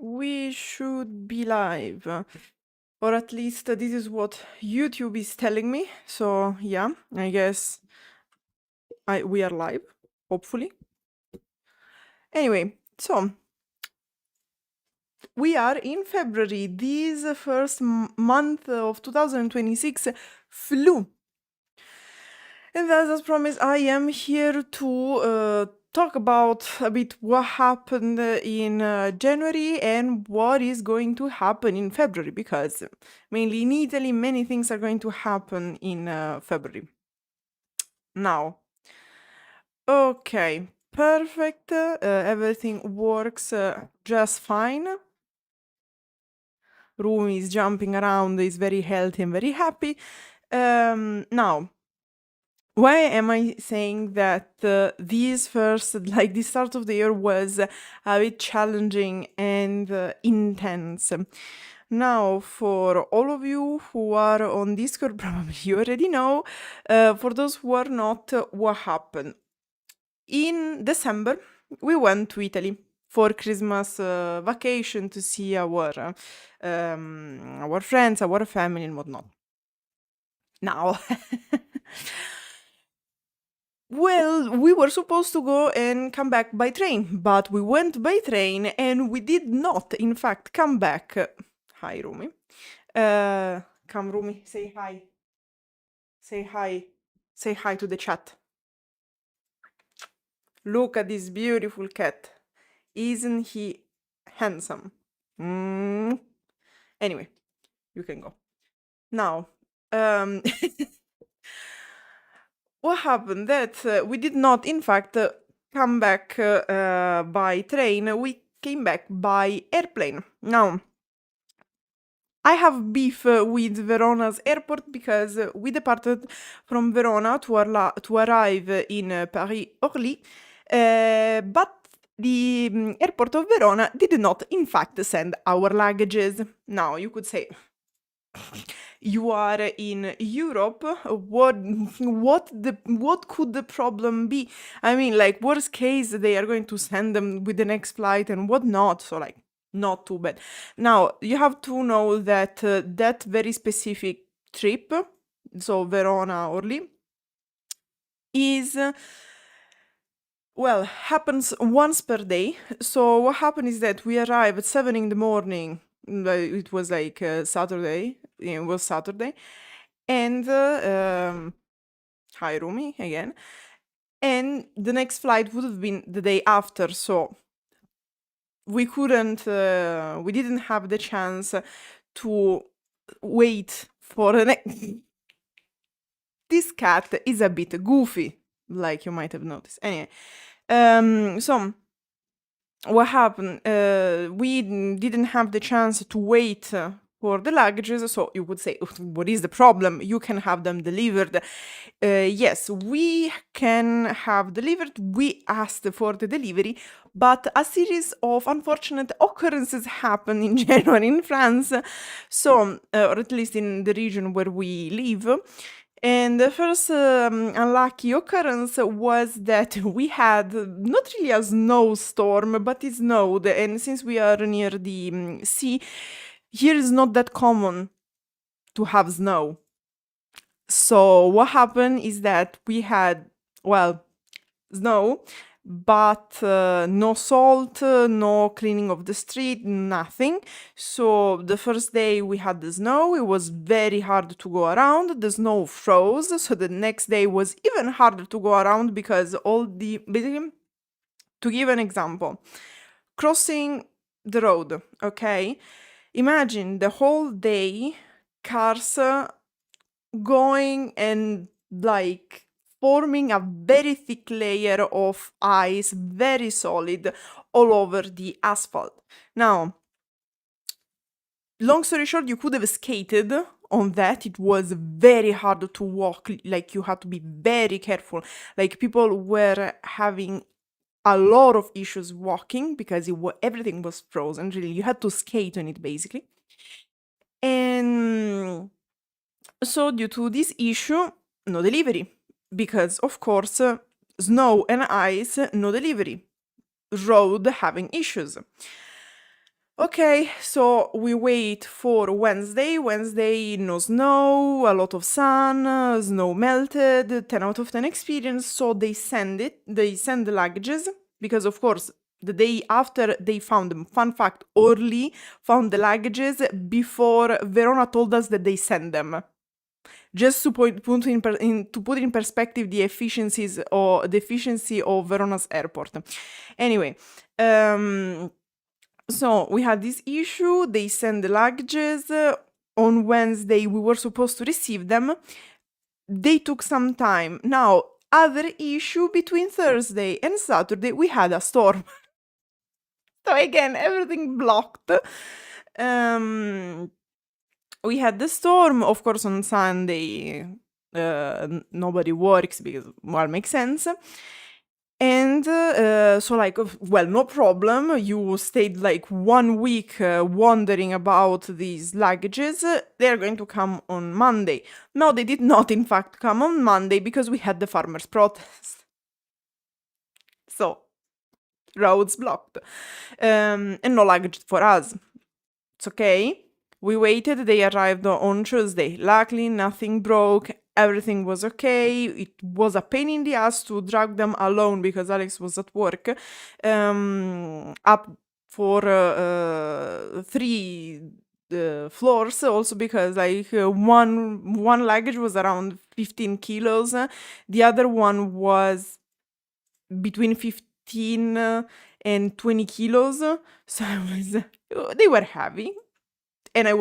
we should be live. Or at least this is what YouTube is telling me. So yeah, I guess we are live, hopefully. Anyway, so we are in February. This first month of 2026 flew. And as promised, I am here to talk about a bit what happened in January and what is going to happen in February, because mainly in Italy, many things are going to happen in February. Now, okay, perfect. Everything works just fine. Room is jumping around, is very healthy and very happy. Now, why am I saying that this start of the year was a bit challenging and intense? Now, for all of you who are on Discord, probably you already know. For those who are not, what happened? In December, we went to Italy for Christmas vacation to see our friends, our family, and whatnot. Now, well, we were supposed to go and come back by train, but we went by train and we did not, in fact, come back. Hi, Rumi. Come, Rumi, say hi. Say hi. Say hi to the chat. Look at this beautiful cat. Isn't he handsome? Anyway, you can go. Now, what happened that we did not, in fact, come back by train. We came back by airplane. Now, I have beef with Verona's airport because we departed from Verona to arrive in Paris Orly, but the airport of Verona did not, in fact, send our luggages. Now, you could say, you are in Europe. What could the problem be? I mean, like, worst case, they are going to send them with the next flight and whatnot. So, like, not too bad. Now, you have to know that that very specific trip, so Verona Orly, is well, happens once per day. So what happened is that we arrive at 7 in the morning. It was like Saturday. It was Saturday. And hi, Rumi, again. And the next flight would have been the day after. So we didn't have the chance to wait for the next. This cat is a bit goofy, like you might have noticed. Anyway, so what happened? We didn't have the chance to wait for the luggages, so you would say, what is the problem? You can have them delivered. Yes, we can have delivered. We asked for the delivery, but a series of unfortunate occurrences happened in January in France, so, or at least in the region where we live. And the first unlucky occurrence was that we had not really a snowstorm, but it snowed. And since we are near the sea, here is not that common to have snow. So what happened is that we had, well, snow, but no salt, no cleaning of the street, nothing. So the first day we had the snow, it was very hard to go around. The snow froze, so the next day was even harder to go around because basically, to give an example, crossing the road, okay? Imagine the whole day cars going and like forming a very thick layer of ice, very solid, all over the asphalt. Now, long story short, you could have skated on that. It was very hard to walk, like you had to be very careful. Like people were having a lot of issues walking because everything was frozen. Really, you had to skate on it basically. And so due to this issue, no delivery. Because, of course, snow and ice, no delivery. Road having issues. Okay, so we wait for Wednesday. Wednesday, no snow, a lot of sun, snow melted, 10 out of 10 experience. So they send the luggages, because of course, the day after they found them. Fun fact, Orly found the luggages before Verona told us that they send them. Just to put in perspective the efficiency of Verona's airport. Anyway, so we had this issue. They sent the luggages. On Wednesday, we were supposed to receive them. They took some time. Now, other issue, between Thursday and Saturday, we had a storm. So again, everything blocked. We had the storm. Of course, on Sunday, nobody works because, well, makes sense. And so, like, well, no problem. You stayed like 1 week wondering about these luggages. They're going to come on Monday. No, they did not, in fact, come on Monday because we had the farmers' protest. So, roads blocked. And no luggage for us. It's okay. We waited. They arrived on Tuesday. Luckily, nothing broke. Everything was okay. It was a pain in the ass to drag them alone because Alex was at work. Up for 3 floors, also because like one luggage was around 15 kilos. The other one was between 15 and 20 kilos. So they were heavy. And I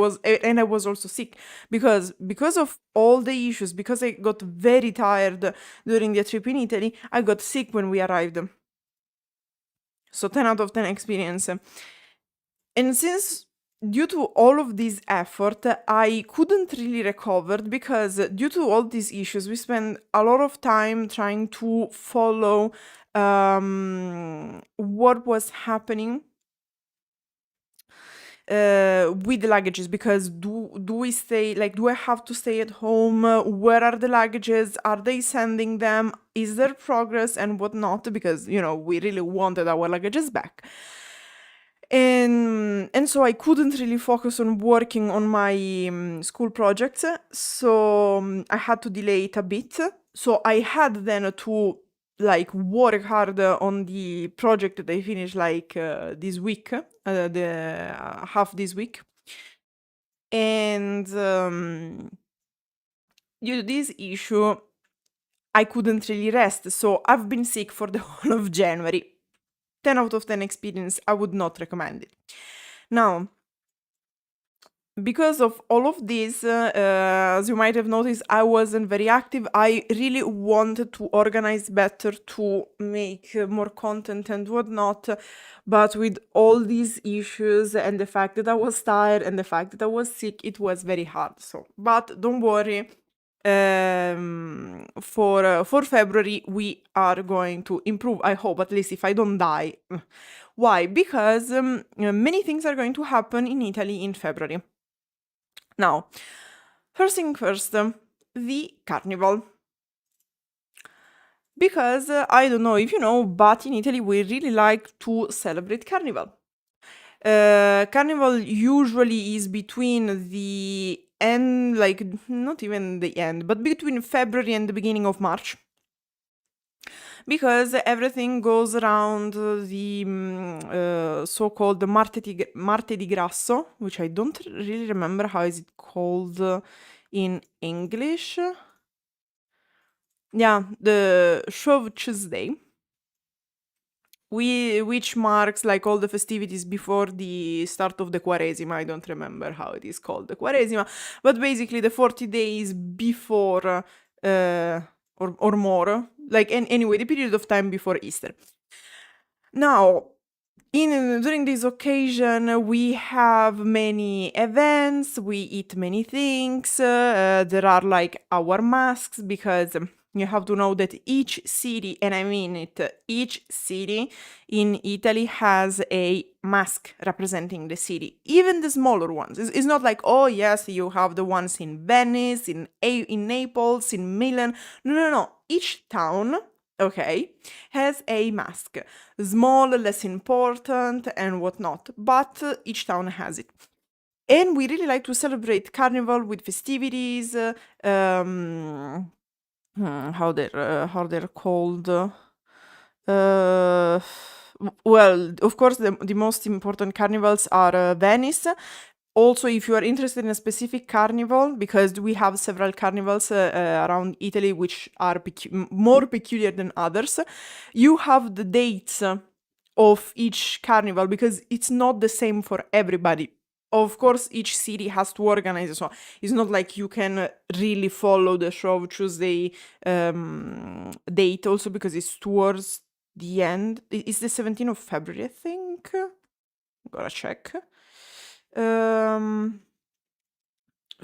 was also sick because of all the issues, because I got very tired during the trip in Italy. I got sick when we arrived. So 10 out of 10 experience. And since due to all of this effort, I couldn't really recover because due to all these issues, we spent a lot of time trying to follow what was happening with the luggages, because do we stay, like, do I have to stay at home? Where are the luggages? Are they sending them? Is there progress and whatnot? Because, you know, we really wanted our luggages back. And so I couldn't really focus on working on my school projects, so I had to delay it a bit. So I had then to like work hard on the project that I finished like this week, the half this week. And due to this issue, I couldn't really rest. So I've been sick for the whole of January. 10 out of 10 experience, I would not recommend it. Now, because of all of this, as you might have noticed, I wasn't very active. I really wanted to organize better to make more content and whatnot. But with all these issues and the fact that I was tired and the fact that I was sick, it was very hard. So, but don't worry. For February, we are going to improve, I hope, at least if I don't die. Why? Because many things are going to happen in Italy in February. Now, first thing first, the Carnival. Because I don't know if you know, but in Italy we really like to celebrate Carnival. Carnival usually is between the end, like not even the end, but between February and the beginning of March. Because everything goes around the so-called Marte di Grasso, which I don't really remember how is it called in English. Yeah, the Shove Tuesday, which marks like all the festivities before the start of the Quaresima. I don't remember how it is called, the Quaresima, but basically the 40 days before or more, like anyway, the period of time before Easter. Now, during this occasion, we have many events, we eat many things, there are like our masks, because you have to know that each city, and I mean it, each city in Italy has a mask representing the city, even the smaller ones. It's not like, oh yes, you have the ones in Venice, in Naples, in Milan. No. Each town okay, has a mask. Small, less important, and whatnot, but each town has it. And we really like to celebrate Carnival with festivities, how they're called. Well, of course, the most important carnivals are Venice. Also, if you are interested in a specific carnival, because we have several carnivals around Italy which are more peculiar than others, you have the dates of each carnival because it's not the same for everybody. Of course, each city has to organize, so it's not like you can really follow the show of Tuesday date, also because it's towards the end. It's the 17th of February, I think. Gotta check.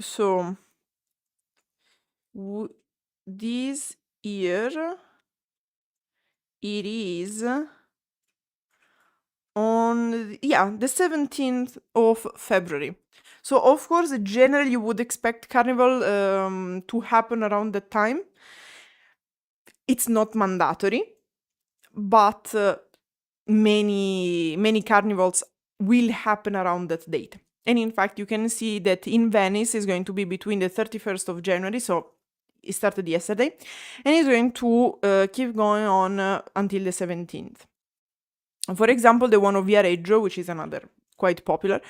So this year it is on the 17th of February. So of course, generally you would expect Carnival to happen around that time. It's not mandatory, but many carnivals will happen around that date. And in fact, you can see that in Venice is going to be between the 31st of January, so it started yesterday, and it's going to keep going on until the 17th. For example, the one of Viareggio, which is another quite popular,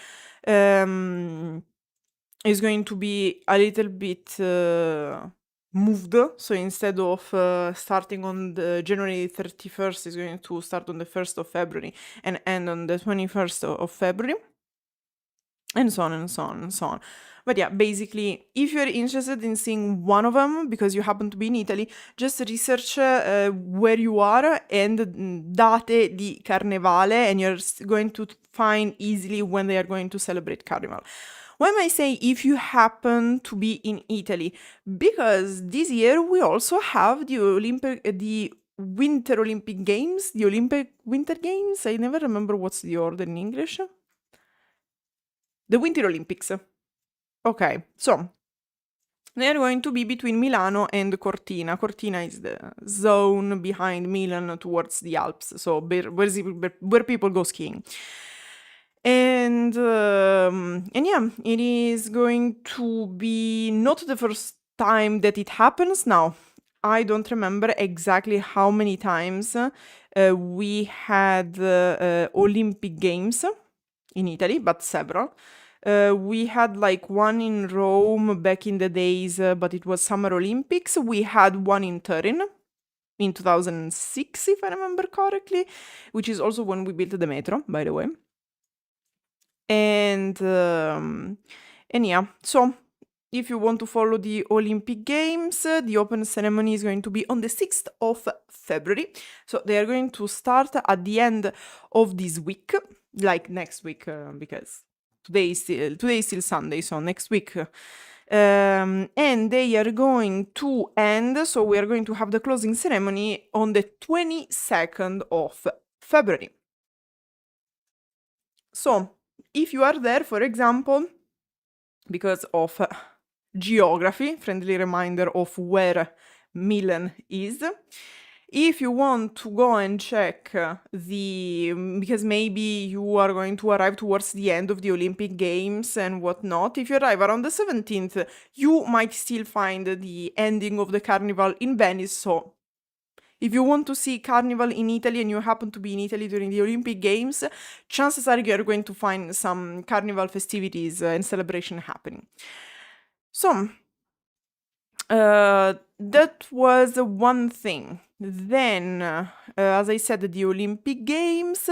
is going to be a little bit moved. So instead of starting on the January 31st, it's going to start on the 1st of February and end on the 21st of February. And so on and so on and so on. But yeah, basically, if you're interested in seeing one of them because you happen to be in Italy, just research where you are and date di Carnevale, and you're going to find easily when they are going to celebrate Carnival. Why am I saying if you happen to be in Italy? Because this year we also have the Winter Olympic Games, the Olympic Winter Games. I never remember what's the order in English. The Winter Olympics. Okay, so they are going to be between Milano and Cortina. Cortina is the zone behind Milan towards the Alps, so where people go skiing. And yeah, it is going to be not the first time that it happens. Now, I don't remember exactly how many times we had Olympic Games in Italy, but several. We had like one in Rome back in the days, but it was Summer Olympics. We had one in Turin in 2006, if I remember correctly, which is also when we built the metro, by the way. And yeah, so if you want to follow the Olympic Games, the open ceremony is going to be on the 6th of February. So they are going to start at the end of this week, like next week, because today is still Sunday, so next week. And they are going to end, so we are going to have the closing ceremony on the 22nd of February. So, if you are there, for example, because of geography, friendly reminder of where Milan is, if you want to go and check because maybe you are going to arrive towards the end of the Olympic Games and whatnot, if you arrive around the 17th, you might still find the ending of the Carnival in Venice, so if you want to see Carnival in Italy and you happen to be in Italy during the Olympic Games, chances are you are going to find some Carnival festivities and celebration happening. So, that was one thing. Then, as I said, the Olympic Games,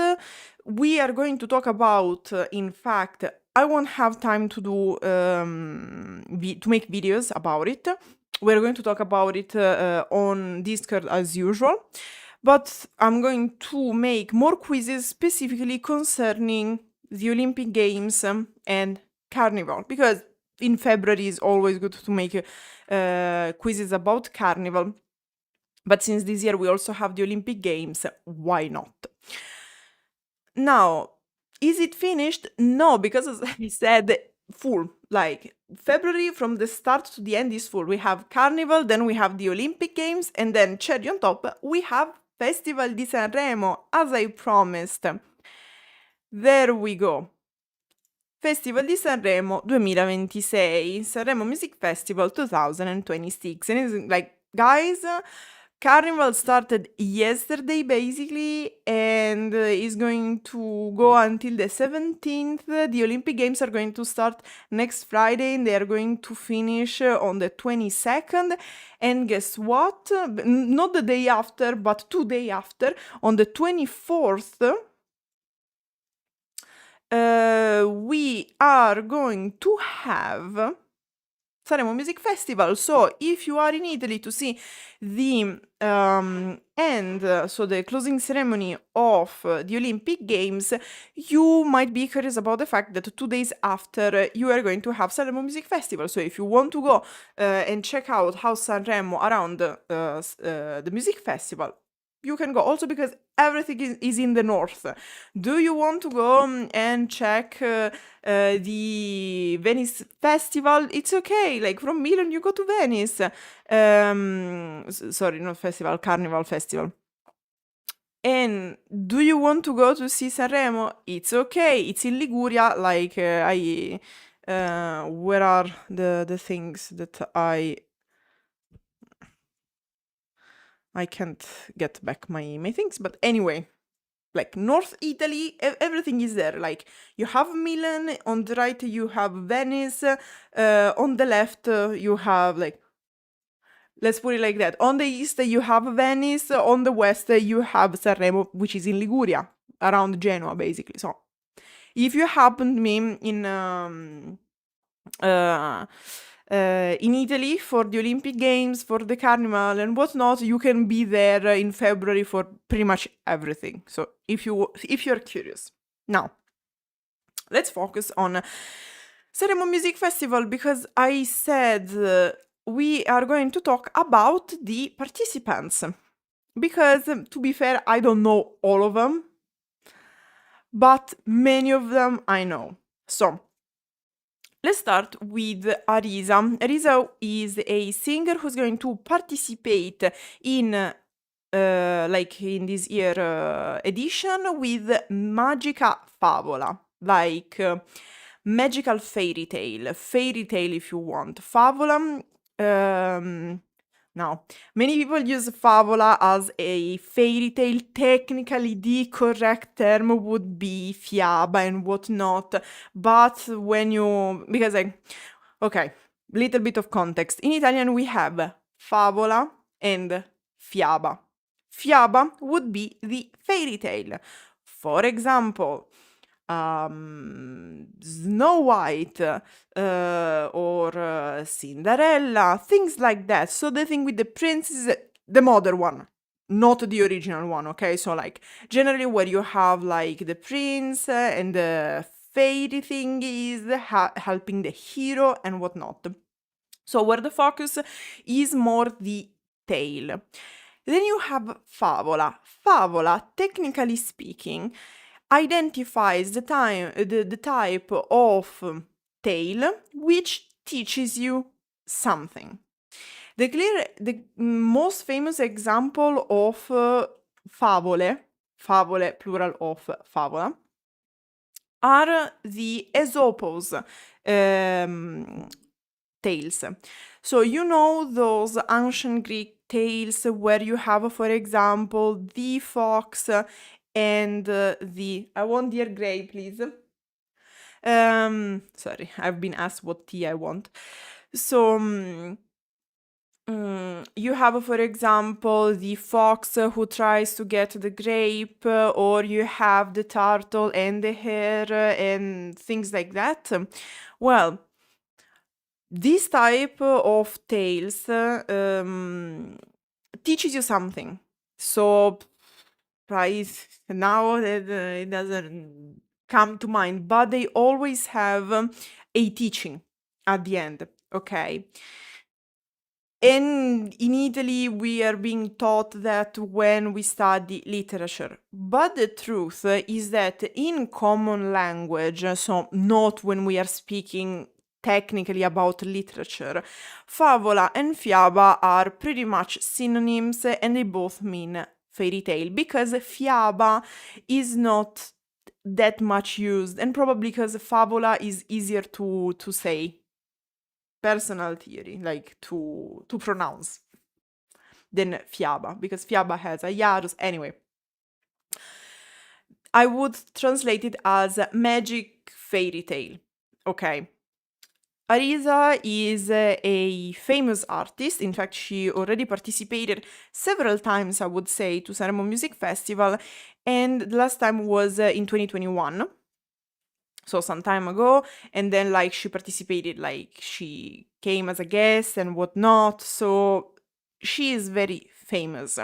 we are going to talk about, in fact, I won't have time to do to make videos about it. We're going to talk about it on Discord as usual, but I'm going to make more quizzes specifically concerning the Olympic Games and Carnival, because in February is always good to make quizzes about Carnival. But since this year we also have the Olympic Games, why not? Now, is it finished? No, because as I said, full. Like February from the start to the end is full. We have Carnival, then we have the Olympic Games, and then cherry on top, we have Festival di Sanremo, as I promised. There we go. Festival di Sanremo 2026, Sanremo Music Festival 2026. And it's like, guys, Carnival started yesterday basically and is going to go until the 17th. The Olympic Games are going to start next Friday and they are going to finish on the 22nd. And guess what? Not the day after, but 2 days after, on the 24th, we are going to have Sanremo Music Festival. So if you are in Italy to see the so the closing ceremony of the Olympic Games, you might be curious about the fact that 2 days after you are going to have Sanremo Music Festival. So if you want to go and check out how Sanremo around the music festival, you can go, also because everything is in the north. Do you want to go and check the Venice festival? It's okay. Like from Milan, you go to Venice. Sorry, not festival, Carnival festival. And do you want to go to see Sanremo? It's okay. It's in Liguria. Like where are the things that I can't get back my things, but anyway, like North Italy, everything is there. Like you have Milan, on the right you have Venice, on the left you have, like, let's put it like that. On the east you have Venice, on the west you have Sanremo, which is in Liguria, around Genoa basically. So if you happen to be in Italy for the Olympic Games, for the Carnival and whatnot, you can be there in February for pretty much everything. So if you're curious. Now, let's focus on Sanremo Music Festival, because I said we are going to talk about the participants. Because, to be fair, I don't know all of them, but many of them I know. So, let's start with Arisa. Arisa is a singer who's going to participate in in this year edition with Magica Favola, like magical fairy tale if you want. Favola, now, many people use favola as a fairy tale. Technically, the correct term would be fiaba and whatnot. But because okay, little bit of context. In Italian, we have favola and fiaba. Fiaba would be the fairy tale. For example, Snow White or Cinderella, things like that. So the thing with the prince is the modern one, not the original one, okay? So like generally where you have like the prince and the fairy thing is helping the hero and whatnot. So where the focus is more the tale. Then you have favola. Favola, technically speaking, identifies the type of tale which teaches you something. The most famous example of favole plural of favola, are the Aesop's tales. So you know those ancient Greek tales where you have, for example, the fox and I want Dear Grey, please. Sorry, I've been asked what tea I want. So you have, for example, the fox who tries to get the grape, or you have the turtle and the hare and things like that. Well, this type of tales teaches you something. So now it doesn't come to mind, but they always have a teaching at the end, okay? And in Italy, we are being taught that when we study literature. But the truth is that in common language, so not when we are speaking technically about literature, favola and fiaba are pretty much synonyms and they both mean fairy tale because fiaba is not that much used and probably because favola is easier to say. Personal theory, like to pronounce than fiaba, because fiaba has a iarus. Anyway, I would translate it as magic fairy tale. Okay. Arisa is a famous artist. In fact, she already participated several times, I would say, to Sanremo Music Festival, and the last time was in 2021. So some time ago, and then like she participated, like she came as a guest and whatnot, so she is very famous.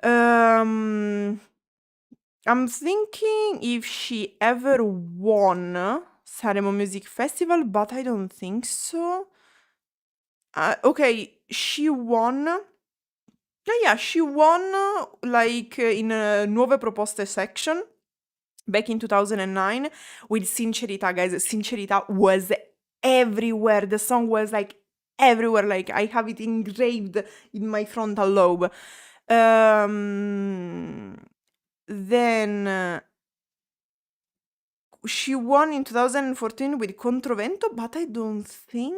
I'm thinking if she ever won Sanremo Music Festival, but I don't think so. Okay, she won. Yeah, she won like in a Nuove Proposte section back in 2009 with Sincerità, guys. Sincerità was everywhere. The song was like everywhere. Like I have it engraved in my frontal lobe. Then she won in 2014 with Controvento, but I don't think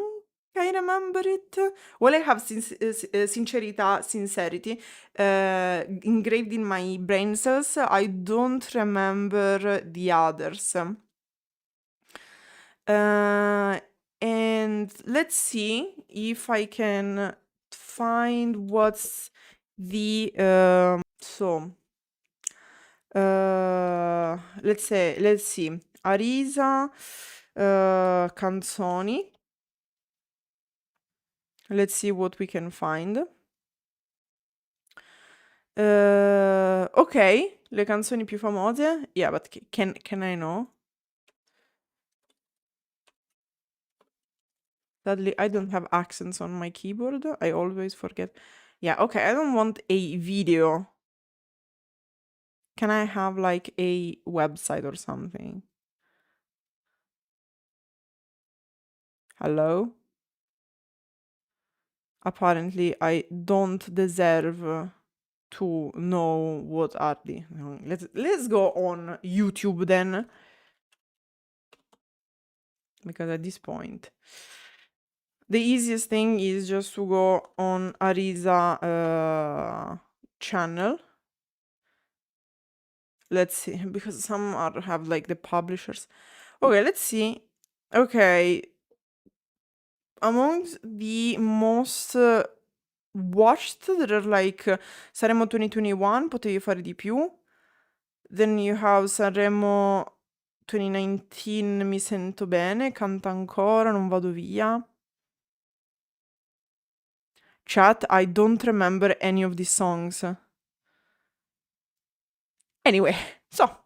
I remember it. Well, I have Sincerità, Sincerity engraved in my brain cells. I don't remember the others. And let's see if I can find what's the let's see Arisa canzoni. Let's see what we can find. Ok, le canzoni più famose. Yeah, but can I know? Sadly, I don't have accents on my keyboard. I always forget. Yeah, okay, I don't want a video. Can I have like a website or something? Hello? Apparently, I don't deserve to know what are the. Let's go on YouTube then, because at this point, the easiest thing is just to go on Arisa channel. Let's see, because some have like the publishers. Okay, let's see. Okay, amongst the most watched, there are like Sanremo 2021, potevi fare di più. Then you have Sanremo 2019, mi sento bene, canta ancora, non vado via. Chat, I don't remember any of these songs. Anyway, so,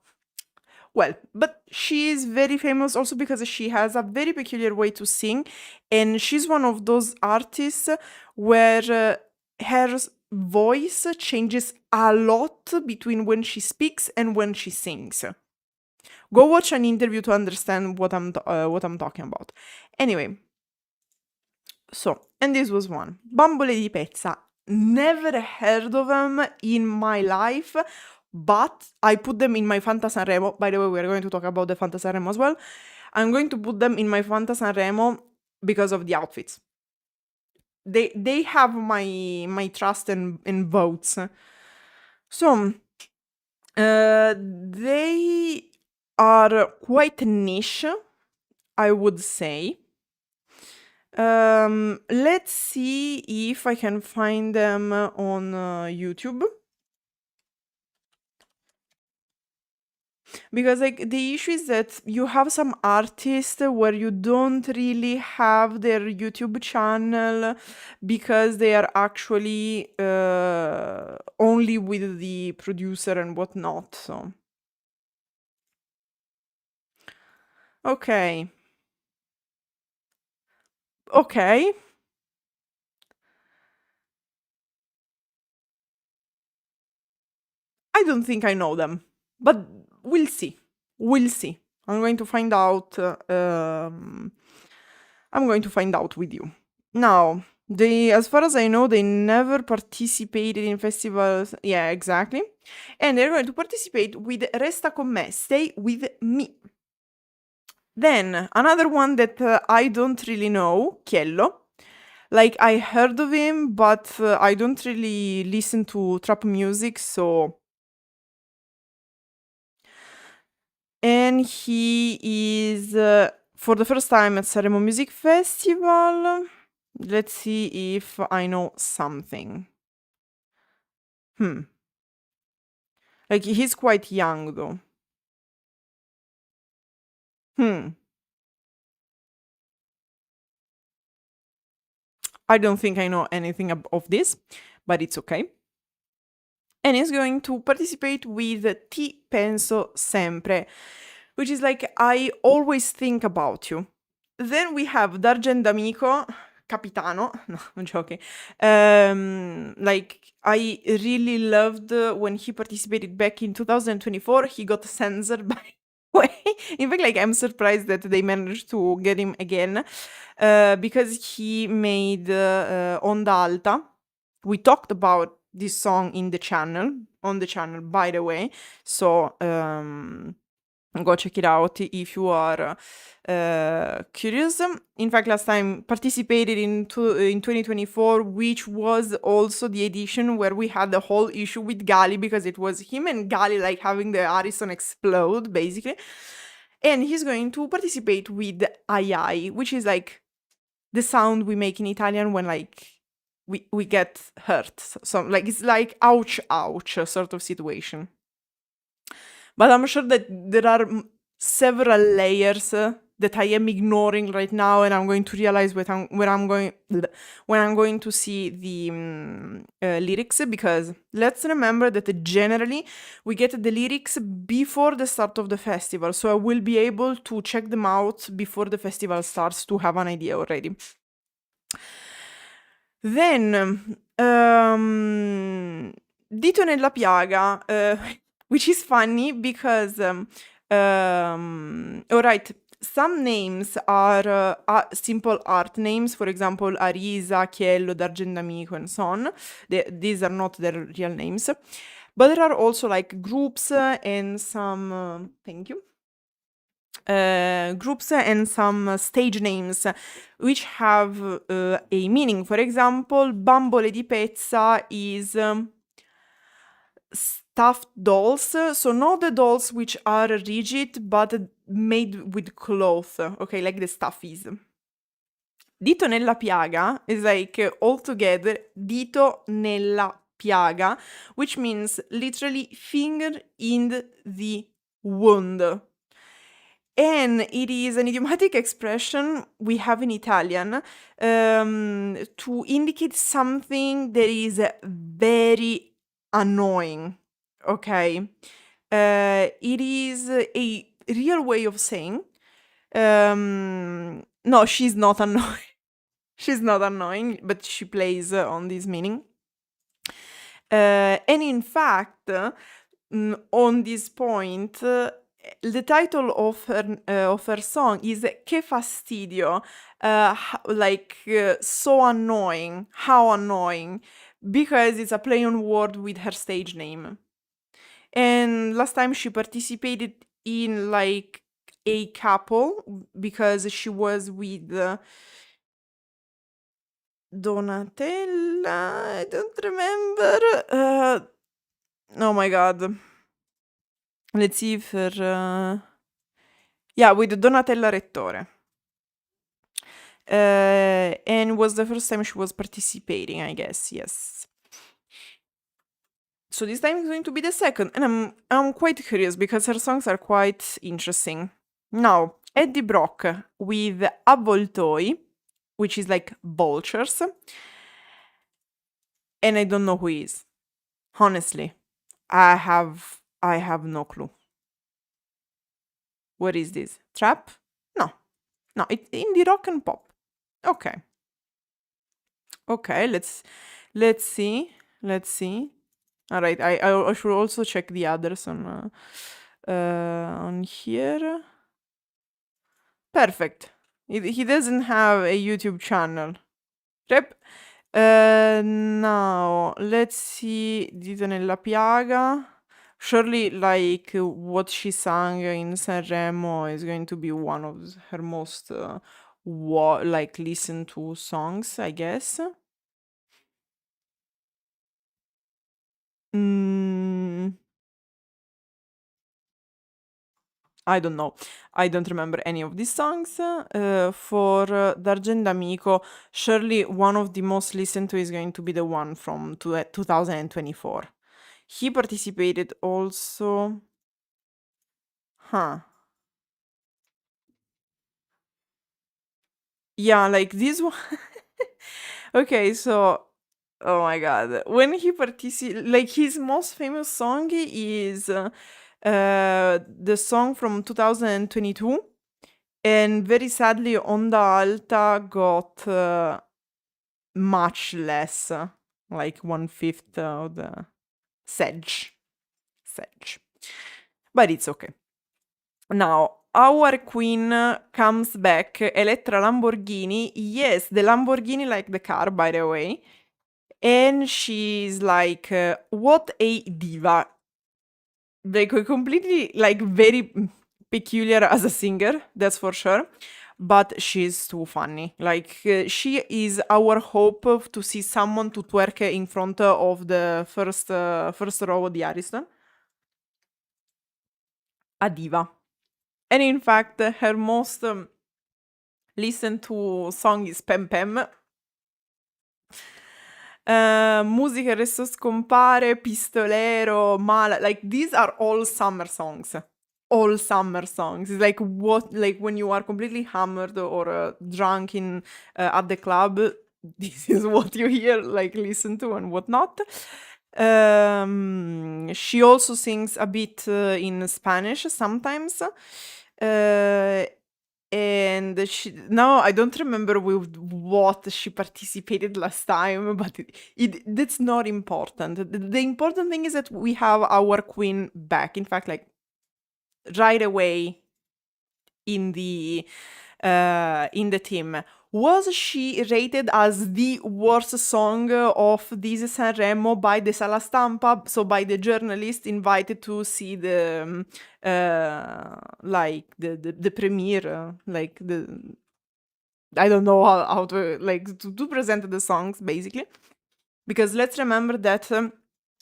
well, but she is very famous also because she has a very peculiar way to sing, and she's one of those artists where her voice changes a lot between when she speaks and when she sings. Go watch an interview to understand what I'm talking about. Anyway, so, and this was one. Bambole di Pezza. Never heard of them in my life, but I put them in my Fanta Sanremo. By the way, we're going to talk about the Fanta Sanremo as well. I'm going to put them in my Fanta Sanremo because of the outfits. They have my trust and votes. So, they are quite niche, I would say. Let's see if I can find them on YouTube. Because like the issue is that you have some artists where you don't really have their YouTube channel because they are actually only with the producer and whatnot. So okay. don't think I know them, but we'll see. We'll see. I'm going to find out. I'm going to find out with you. Now, as far as I know, they never participated in festivals. Yeah, exactly. And they're going to participate with Resta con me, Stay with me. Then another one that I don't really know, Chiello. Like I heard of him, but I don't really listen to trap music, so. And he is for the first time at Sanremo Music Festival. Let's see if I know something. Like he's quite young though. I don't think I know anything of this, but it's okay. And he's going to participate with Ti penso sempre, which is like I always think about you. Then we have Dargen D'Amico, Capitano. No, I'm joking. Like I really loved when he participated back in 2024. He got censored by way. In fact, like I'm surprised that they managed to get him again because he made Onda Alta. We talked about this song on the channel, by the way. So go check it out if you are curious. In fact, last time participated in 2024, which was also the edition where we had the whole issue with Gali because it was him and Gali like having the Harrison explode basically. And he's going to participate with Ai Ai, which is like the sound we make in Italian when like we get hurt. So like it's like ouch ouch sort of situation. But I'm sure that there are several layers that I am ignoring right now, and I'm going to realize when I'm going to see the lyrics, because let's remember that generally we get the lyrics before the start of the festival, so I will be able to check them out before the festival starts to have an idea already. Then Dito nella piaga, which is funny because alright, some names are simple art names, for example Arisa, Chiello, D'Argen D'Amico and so on. These are not their real names, but there are also like groups and some thank you, groups and some stage names which have a meaning. For example, Bambole di Pezza is stuffed dolls, so not the dolls which are rigid but made with cloth, okay, like the stuffies. Dito nella piaga is like all together, dito nella piaga, which means literally finger in the wound. And it is an idiomatic expression we have in Italian to indicate something that is very annoying, okay? It is a real way of saying, no, she's not annoying. She's not annoying, but she plays on this meaning. And in fact, on this point, the title of her song is Che fastidio, so annoying, how annoying, because it's a play on word with her stage name. And last time she participated in like a couple because she was with Donatella, I don't remember. Oh my god. Let's see if her... yeah, with Donatella Rettore. And it was the first time she was participating, I guess, yes. So this time is going to be the second, and I'm quite curious because her songs are quite interesting. Now, Eddie Brock with Avvoltoi, which is like vultures, and I don't know who he is. Honestly, I have no clue. What is this? Trap? No, it's indie rock and pop. Okay. Okay, let's see. All right, I should also check the others on here. Perfect. He doesn't have a YouTube channel. Yep. Now let's see Dita nella piaga. Surely, like what she sang in Sanremo is going to be one of her most like listened to songs, I guess. Mm, I don't know. I don't remember any of these songs. For D'Argent Amico, surely one of the most listened to is going to be the one from 2024. He participated also. Huh. Yeah, like this one. Okay, so oh my god, when he like his most famous song is the song from 2022, and very sadly Onda Alta got much less, like 1/5 of the sedge. But it's okay. Now, our queen comes back, Elettra Lamborghini. Yes, the Lamborghini, like the car, by the way. And she's like, what a diva. Like, completely, like, very peculiar as a singer, that's for sure. But she's too funny. Like, she is our hope to see someone to twerk in front of the first row di Ariston. A diva. And in fact, her most listened to song is Pem Pem. Musica Adesso Scompare, Pistolero, Mala. Like, these are all summer songs. All summer songs. It's like what, like when you are completely hammered or drunk at the club, this is what you hear, like listen to and whatnot. She also sings a bit in Spanish sometimes. And now I don't remember with what she participated last time, but that's not important. The important thing is that we have our queen back. In fact, like right away in the team. Was she rated as the worst song of this Sanremo by the Sala Stampa, so by the journalist invited to see the like the premiere, like the I don't know how to like to present the songs basically, because let's remember that.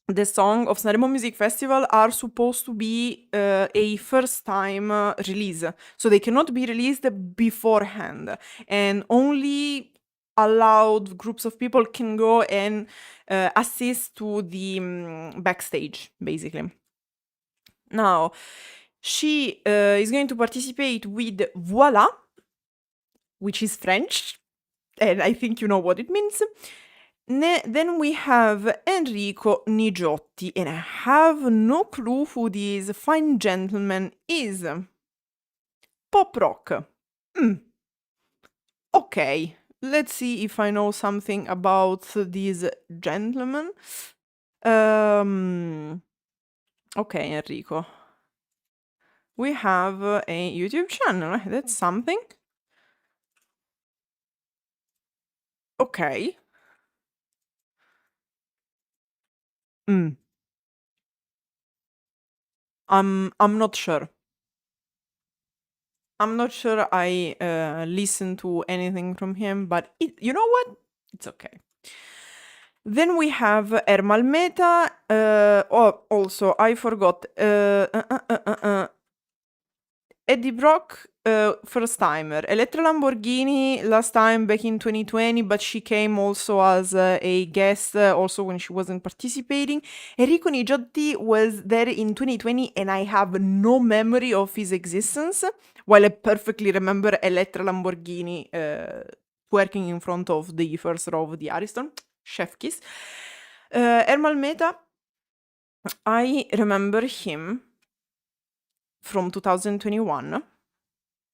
The song of Sanremo Music Festival are supposed to be a first time release, so they cannot be released beforehand, and only allowed groups of people can go and assist to the backstage, basically. Now, she is going to participate with Voila, which is French, and I think you know what it means. Then we have Enrico Nigiotti, and I have no clue who this fine gentleman is. Pop rock. Okay, let's see if I know something about this gentleman. Okay, Enrico. We have a YouTube channel, that's something. Okay. I'm not sure. I'm not sure I listen to anything from him, but you know what? It's okay. Then we have Ermal Meta. Also, I forgot. Eddie Brock, first timer. Elettra Lamborghini, last time back in 2020, but she came also as a guest, also when she wasn't participating. Enrico Nigiotti was there in 2020, and I have no memory of his existence, while I perfectly remember Elettra Lamborghini working in front of the first row of the Ariston. Chef kiss. Ermal Meta, I remember him from 2021,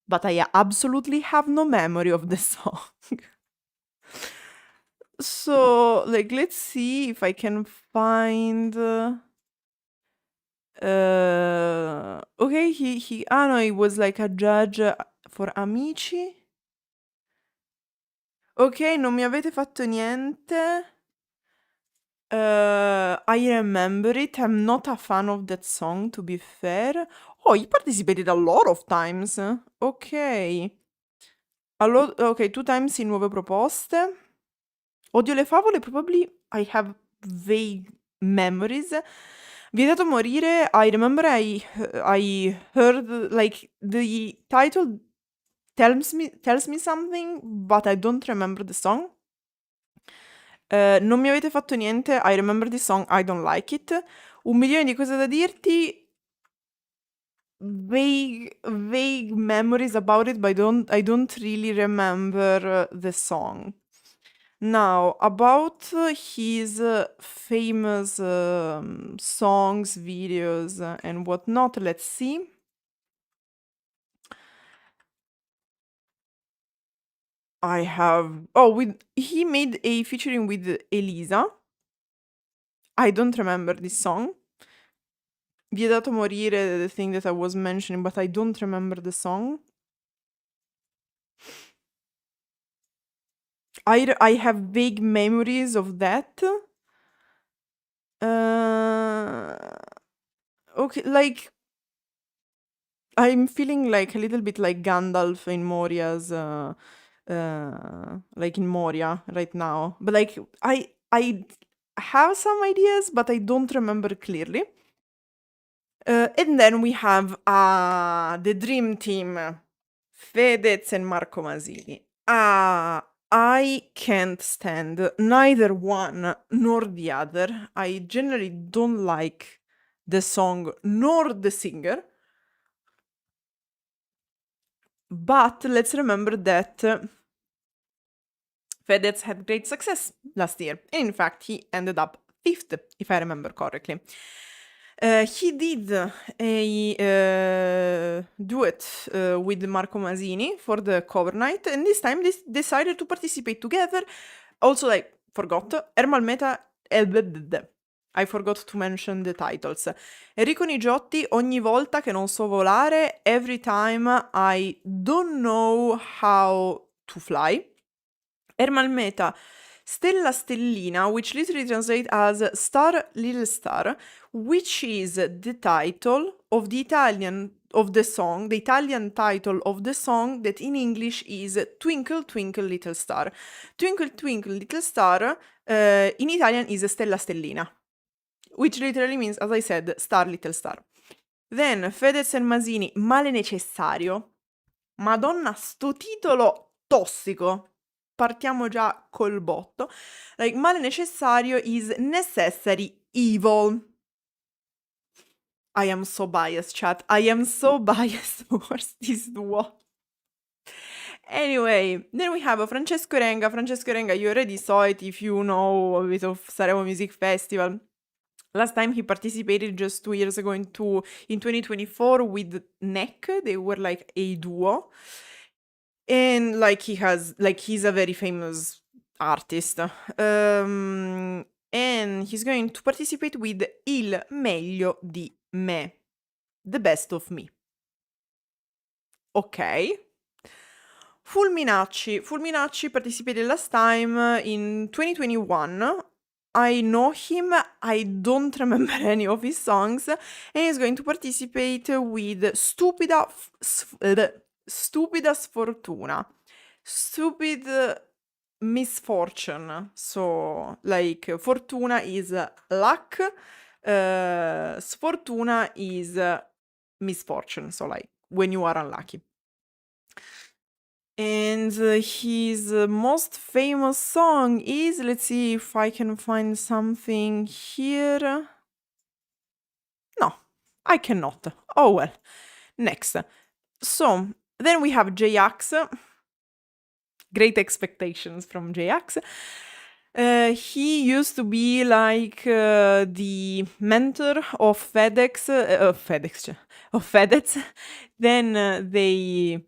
but I absolutely have no memory of the song. So, like, let's see if I can find. Okay, he. Ah, no, he was like a judge for Amici. Ok, non mi avete fatto niente. I remember it. I'm not a fan of that song, to be fair. Oh, he participated a lot of times. Ok. Ok, 2 times in nuove proposte. Odio le favole, probably I have vague memories. Vietato morire, I remember I heard like the title tells me something, but I don't remember the song. Non mi avete fatto niente, I remember the song, I don't like it. 1 milione di cose da dirti, vague memories about it, but I don't really remember the song. Now, about his famous songs, videos, and whatnot, let's see. I have. Oh, he made a featuring with Elisa. I don't remember this song. Vietato morire, the thing that I was mentioning, but I don't remember the song. I have vague memories of that. Okay, like I'm feeling like a little bit like Gandalf in Moria's, like in Moria right now. But like I have some ideas, but I don't remember clearly. And then we have the dream team, Fedez and Marco Masini. I can't stand neither one nor the other. I generally don't like the song nor the singer. But let's remember that Fedez had great success last year. And in fact, he ended up 5th, if I remember correctly. He did a duet with Marco Masini for the cover night, and this time they decided to participate together. Also, like, forgot, Ermal Meta. I forgot to mention the titles. Enrico Nigiotti, ogni volta che non so volare, every time I don't know how to fly. Ermal Meta, Stella Stellina, which literally translates as Star Little Star, which is the title of the Italian title of the song that in English is Twinkle Twinkle Little Star. Twinkle Twinkle Little Star in Italian is Stella Stellina, which literally means, as I said, Star Little Star. Then Fedez e Masini, Male Necessario. Madonna, sto titolo tossico. Partiamo già col botto. Like, Male Necessario is necessary evil. I am so biased, chat. I am so biased towards this duo. Anyway, then we have Francesco Renga. Francesco Renga, you already saw it if you know a bit of Sanremo Music Festival. Last time he participated just 2 years ago in 2024 with Neck. They were like a duo. And like he's a very famous artist. And he's going to participate with Il meglio di me. The best of me. Ok. Fulminacci participated last time in 2021. I know him, I don't remember any of his songs, and he's going to participate with Stupida Sfortuna. Stupid misfortune. So, like, fortuna is luck, sfortuna is misfortune. So, like, when you are unlucky. And his most famous song is, let's see if I can find something here. No, I cannot. Oh well. Next. So, then we have J-Ax. Great expectations from J-Ax. He used to be like the mentor of Fedez. Then they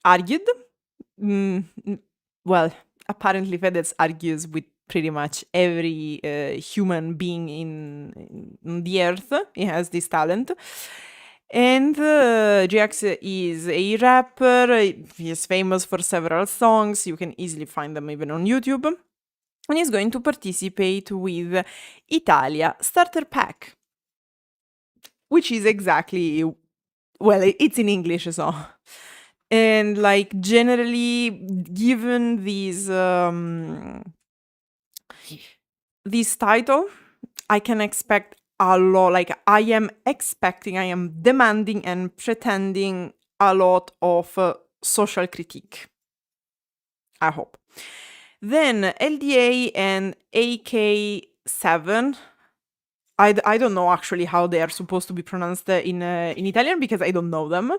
argued. Well, apparently Fedez argues with pretty much every human being in the earth. He has this talent. And Jax is a rapper. He is famous for several songs. You can easily find them even on YouTube. And he's going to participate with Italia Starter Pack, which is exactly, well, it's in English, so. And like generally, given this title, I can expect a lot. Like I am demanding and pretending a lot of social critique. I hope. Then LDA and AK7. I don't know actually how they are supposed to be pronounced in Italian because I don't know them.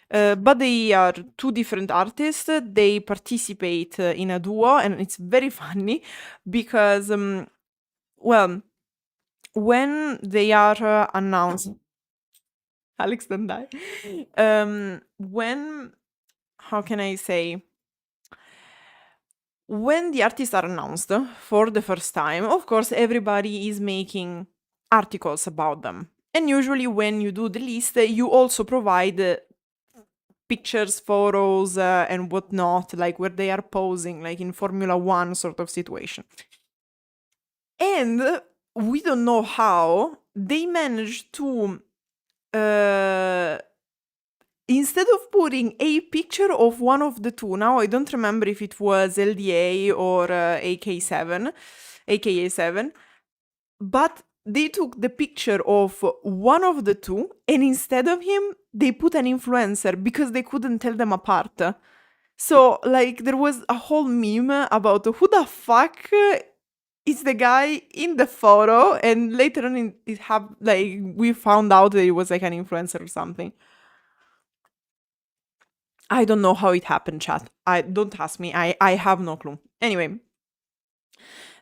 But they are two different artists. They participate in a duo, and it's very funny because, well, when they are announced, Alex don't die. How can I say? When the artists are announced for the first time, of course, everybody is making articles about them. And usually when you do the list, you also provide pictures, photos, and whatnot, like where they are posing, like in Formula One sort of situation. And we don't know how they managed to, instead of putting a picture of one of the two, now I don't remember if it was LDA or AKA7, but they took the picture of one of the two, and instead of him, they put an influencer because they couldn't tell them apart. So, like, there was a whole meme about who the fuck is the guy in the photo, and later on we found out that it was like an influencer or something. I don't know how it happened, chat. Don't ask me. I have no clue. Anyway.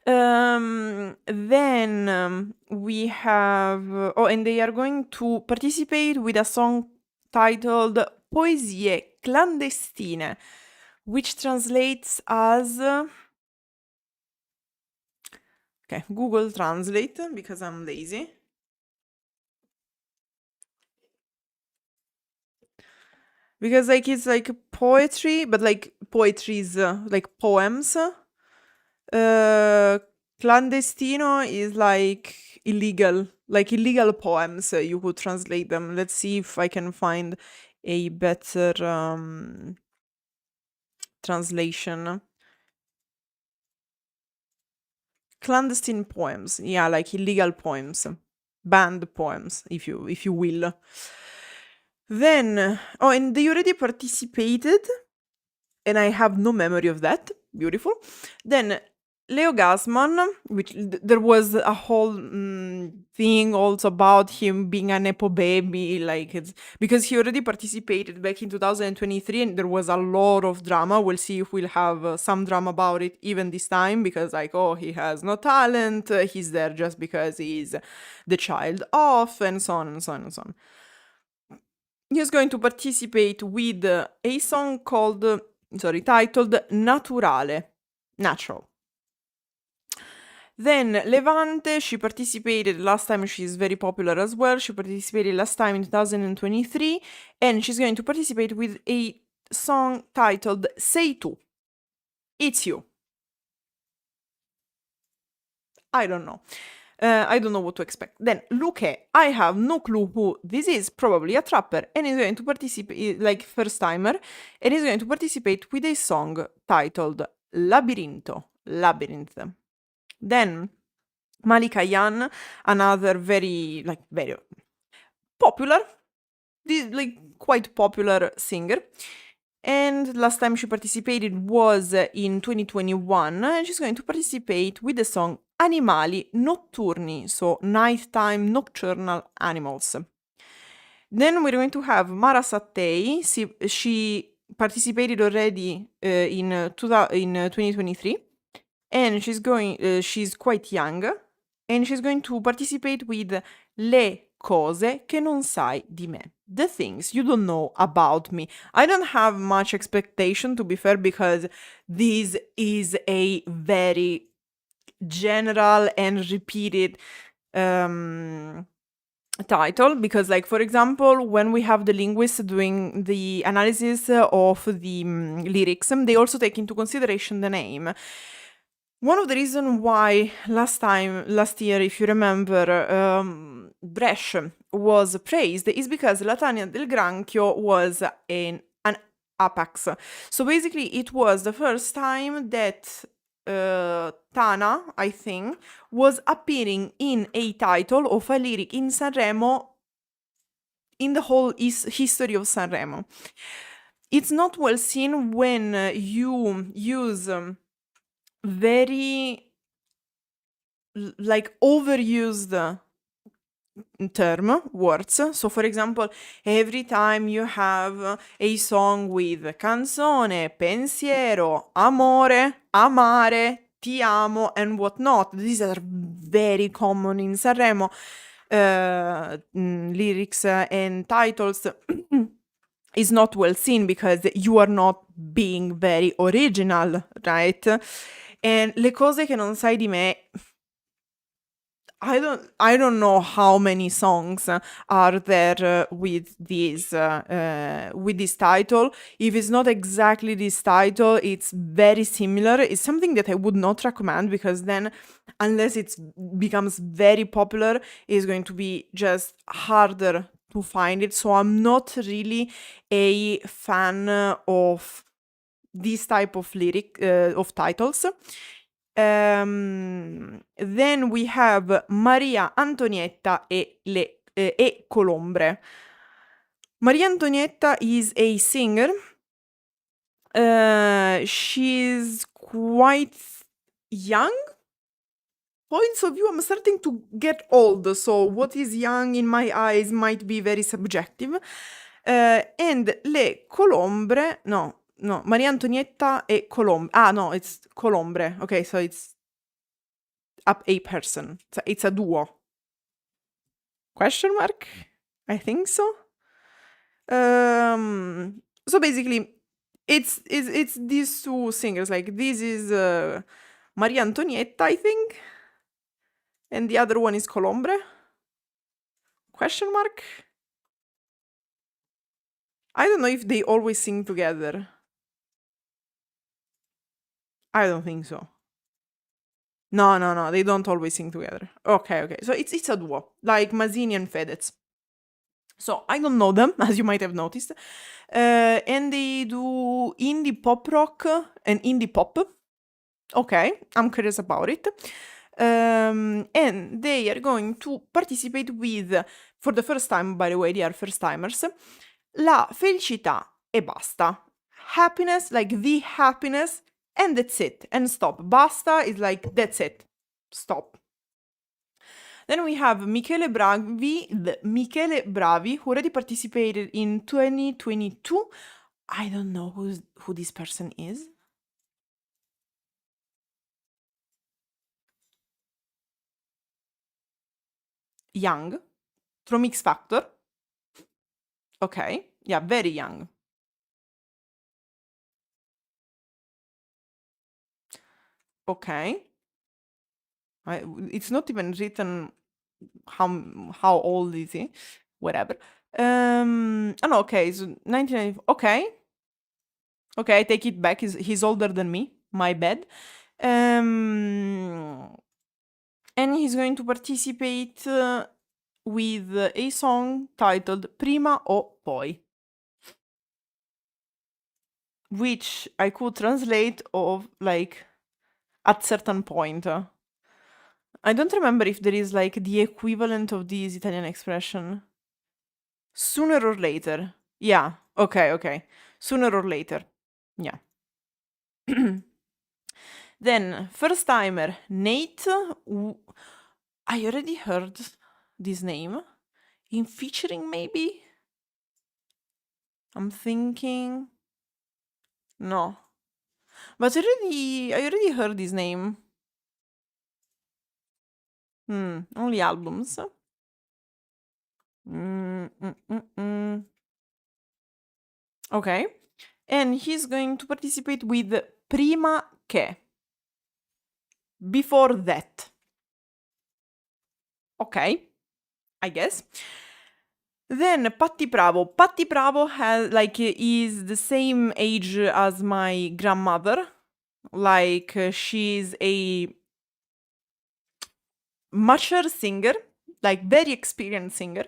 Then we have... and they are going to participate with a song titled Poesie Clandestine, which translates as... Okay, Google Translate, because I'm lazy. Because, like, it's like poetry, but, like, poetry is, like, poems. Clandestino is, like, illegal poems. You could translate them. Let's see if I can find a better translation. Clandestine poems. Yeah, like illegal poems. Banned poems, if you will. Then, and they already participated, and I have no memory of that. Beautiful. Then Leo Gassman, which there was a whole thing also about him being a Nepo baby, like it's because he already participated back in 2023, and there was a lot of drama. We'll see if we'll have some drama about it even this time, because like, he has no talent, he's there just because he's the child of, and so on and so on and so on. He's going to participate with a song titled Naturale, natural. Then Levante, she participated last time. She's very popular as well. She participated last time in 2023, and she's going to participate with a song titled Sei tu. It's you. I don't know. I don't know what to expect. Then Luque, I have no clue who this is. Probably a trapper, and he's going to participate, like first timer, and he's going to participate with a song titled Labirinto. Labyrinth. Then Malika Yan, another very popular, quite popular singer. And last time she participated was in 2021, and she's going to participate with the song Animali Notturni, so nighttime nocturnal animals. Then we're going to have Mara Sattei. She participated already in 2023. And she's quite young, and she's going to participate with Le cose che non sai di me. The things you don't know about me. I don't have much expectation, to be fair, because this is a very general and repeated title, because like for example when we have the linguists doing the analysis of the lyrics, they also take into consideration the name. One of the reasons why last year, if you remember, Bresh was praised is because Latania del Granchio was an apex. So basically it was the first time that Tana, I think, was appearing in a title of a lyric in Sanremo in the whole history of Sanremo. It's not well seen when you use very like overused words. So for example, every time you have a song with canzone, pensiero, amore, amare, ti amo, and whatnot, these are very common in Sanremo lyrics and titles. Is not well seen because you are not being very original, right? And le cose che non sai di me, I don't know how many songs are there with this title. If it's not exactly this title, it's very similar. It's something that I would not recommend because then, unless it becomes very popular, it's going to be just harder to find it. So I'm not really a fan of this type of of titles. Then we have Maria Antonietta e Colombre. Maria Antonietta is a singer. She's quite young. Points of view, I'm starting to get old, so what is young in my eyes might be very subjective. And le Colombre, no, Maria Antonietta e Colombre. Ah, no, it's Colombre. Okay, so it's a person. It's a duo. Question mark? I think so. So basically, it's these two singers. Like this is Maria Antonietta, I think, and the other one is Colombre. Question mark? I don't know if they always sing together. I don't think so. No, they don't always sing together. Okay. So it's a duo, like Masini and Fedez. So I don't know them, as you might have noticed. And they do indie pop rock and indie pop. Okay, I'm curious about it. And they are going to participate with, for the first time, by the way, they are first timers, La Felicità e Basta. Happiness, like the happiness, and that's it. And stop. Basta is like, that's it. Stop. Then we have Michele Bravi, who already participated in 2022. I don't know who this person is. Young, from X Factor. Okay, yeah, very young. Okay. It's not even written how old is he. Whatever. Oh no, okay, so 1990. Okay. Okay, I take it back. He's older than me. My bad. And he's going to participate with a song titled Prima o Poi, which I could translate of like at certain point. I don't remember if there is like the equivalent of this Italian expression. Sooner or later. Yeah. Okay. Sooner or later. Yeah. Then first timer Nate. I already heard this name in featuring, maybe. I'm thinking. No, but I already heard this name. Only albums. Okay, and he's going to participate with Prima Che. before that. Okay, I guess. Then Patti Bravo. Patti Bravo has is the same age as my grandmother. Like she's a mature singer, like very experienced singer.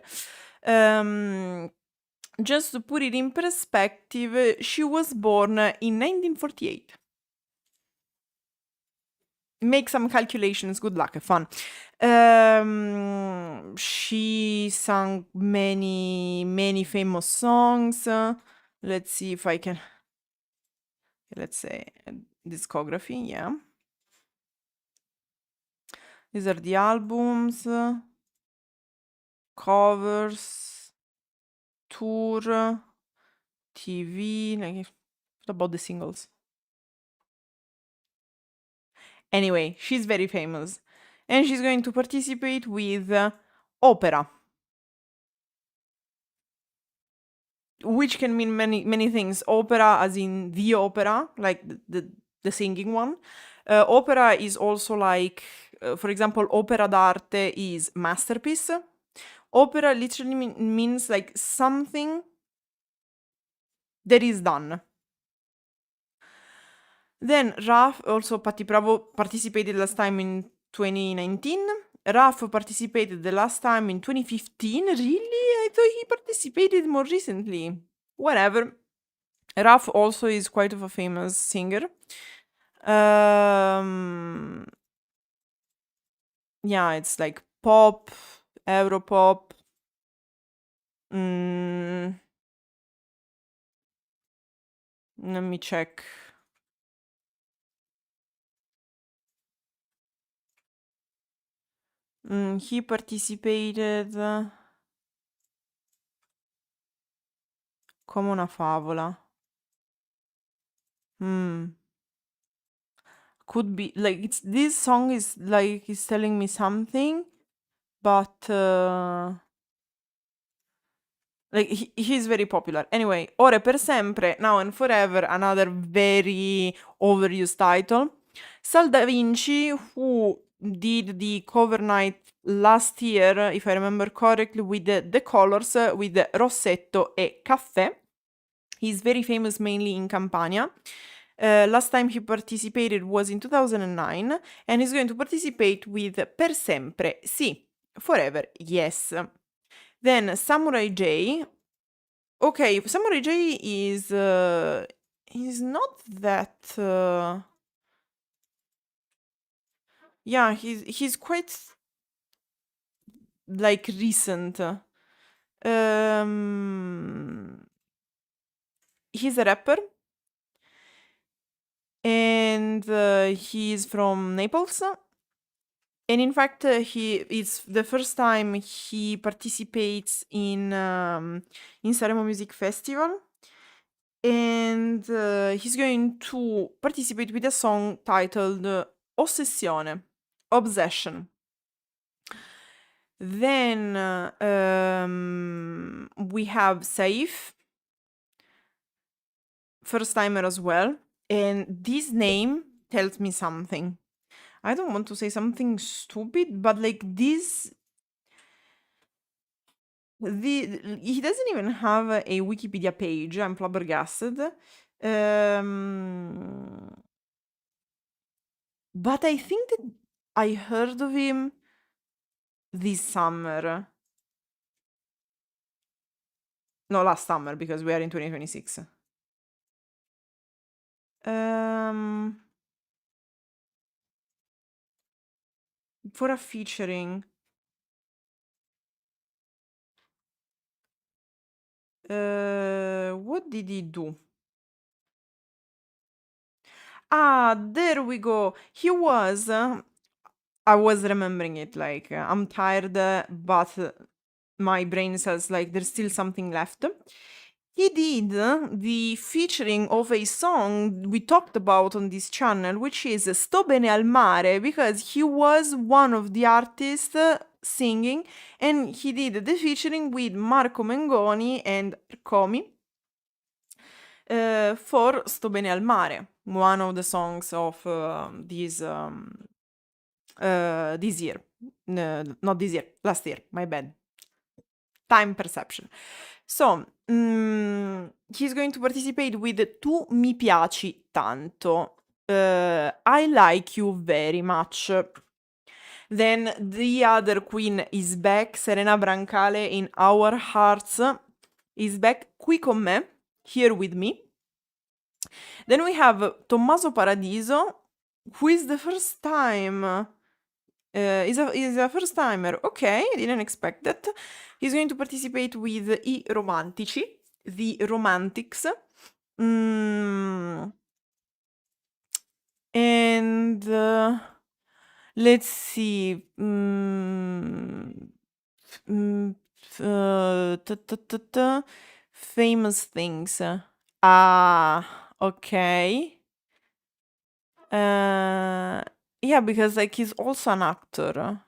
Just to put it in perspective, she was born in 1948. Make some calculations, good luck, have fun. She sang many famous songs. Let's see if I can, let's say, discography, yeah. These are the albums, covers, tour, TV, like, what about the singles? Anyway, she's very famous. And she's going to participate with opera, which can mean many things. Opera as in the opera, like the singing one. Opera is also like, for example, opera d'arte is masterpiece. Opera literally means like something that is done. Then Raf, also Patti Bravo, participated last time in 2019. Raf participated the last time in 2015. Really? I thought he participated more recently. Whatever. Raf also is quite of a famous singer. Yeah, it's like pop, Europop. Let me check. He participated come una favola. Could be like this song is like is telling me something, but like he's very popular. Anyway, Ore per sempre, Now and Forever, another very overused title. Sal Da Vinci, who did the cover night last year, if I remember correctly, with the colors, with Rossetto e Caffè. He's very famous mainly in Campania. Last time he participated was in 2009, and he's going to participate with Per Sempre, sì, Forever, yes. Then Samurai J. Okay, Samurai J is not that. Yeah, he's quite like recent. He's a rapper, and he's from Naples. And in fact, it's the first time he participates in Sanremo Music Festival, and he's going to participate with a song titled Ossessione, Obsession. Then we have Saif, first timer as well, and this name tells me something. I don't want to say something stupid, but like this, he doesn't even have a Wikipedia page. I'm flabbergasted. But I think that I heard of him this summer. No, last summer, because we are in 2026. For a featuring. What did he do? Ah, there we go. He was. I was remembering it. Like I'm tired, but my brain says like there's still something left. He did the featuring of a song we talked about on this channel, which is Sto bene al mare, because he was one of the artists singing, and he did the featuring with Marco Mengoni and Comi for Sto bene al mare, one of the songs of this this year. Not this year, last year, my bad. Time perception. So, he's going to participate with Tu mi piaci tanto. I like you very much. Then the other queen is back. Serena Brancale in Our Hearts is back qui con me, here with me. Then we have Tommaso Paradiso, who is the first time. Is a first timer. Okay, I didn't expect that. He's going to participate with I Romantici, the Romantics. And let's see. Famous things. Ah, okay. Yeah, because like he's also an actor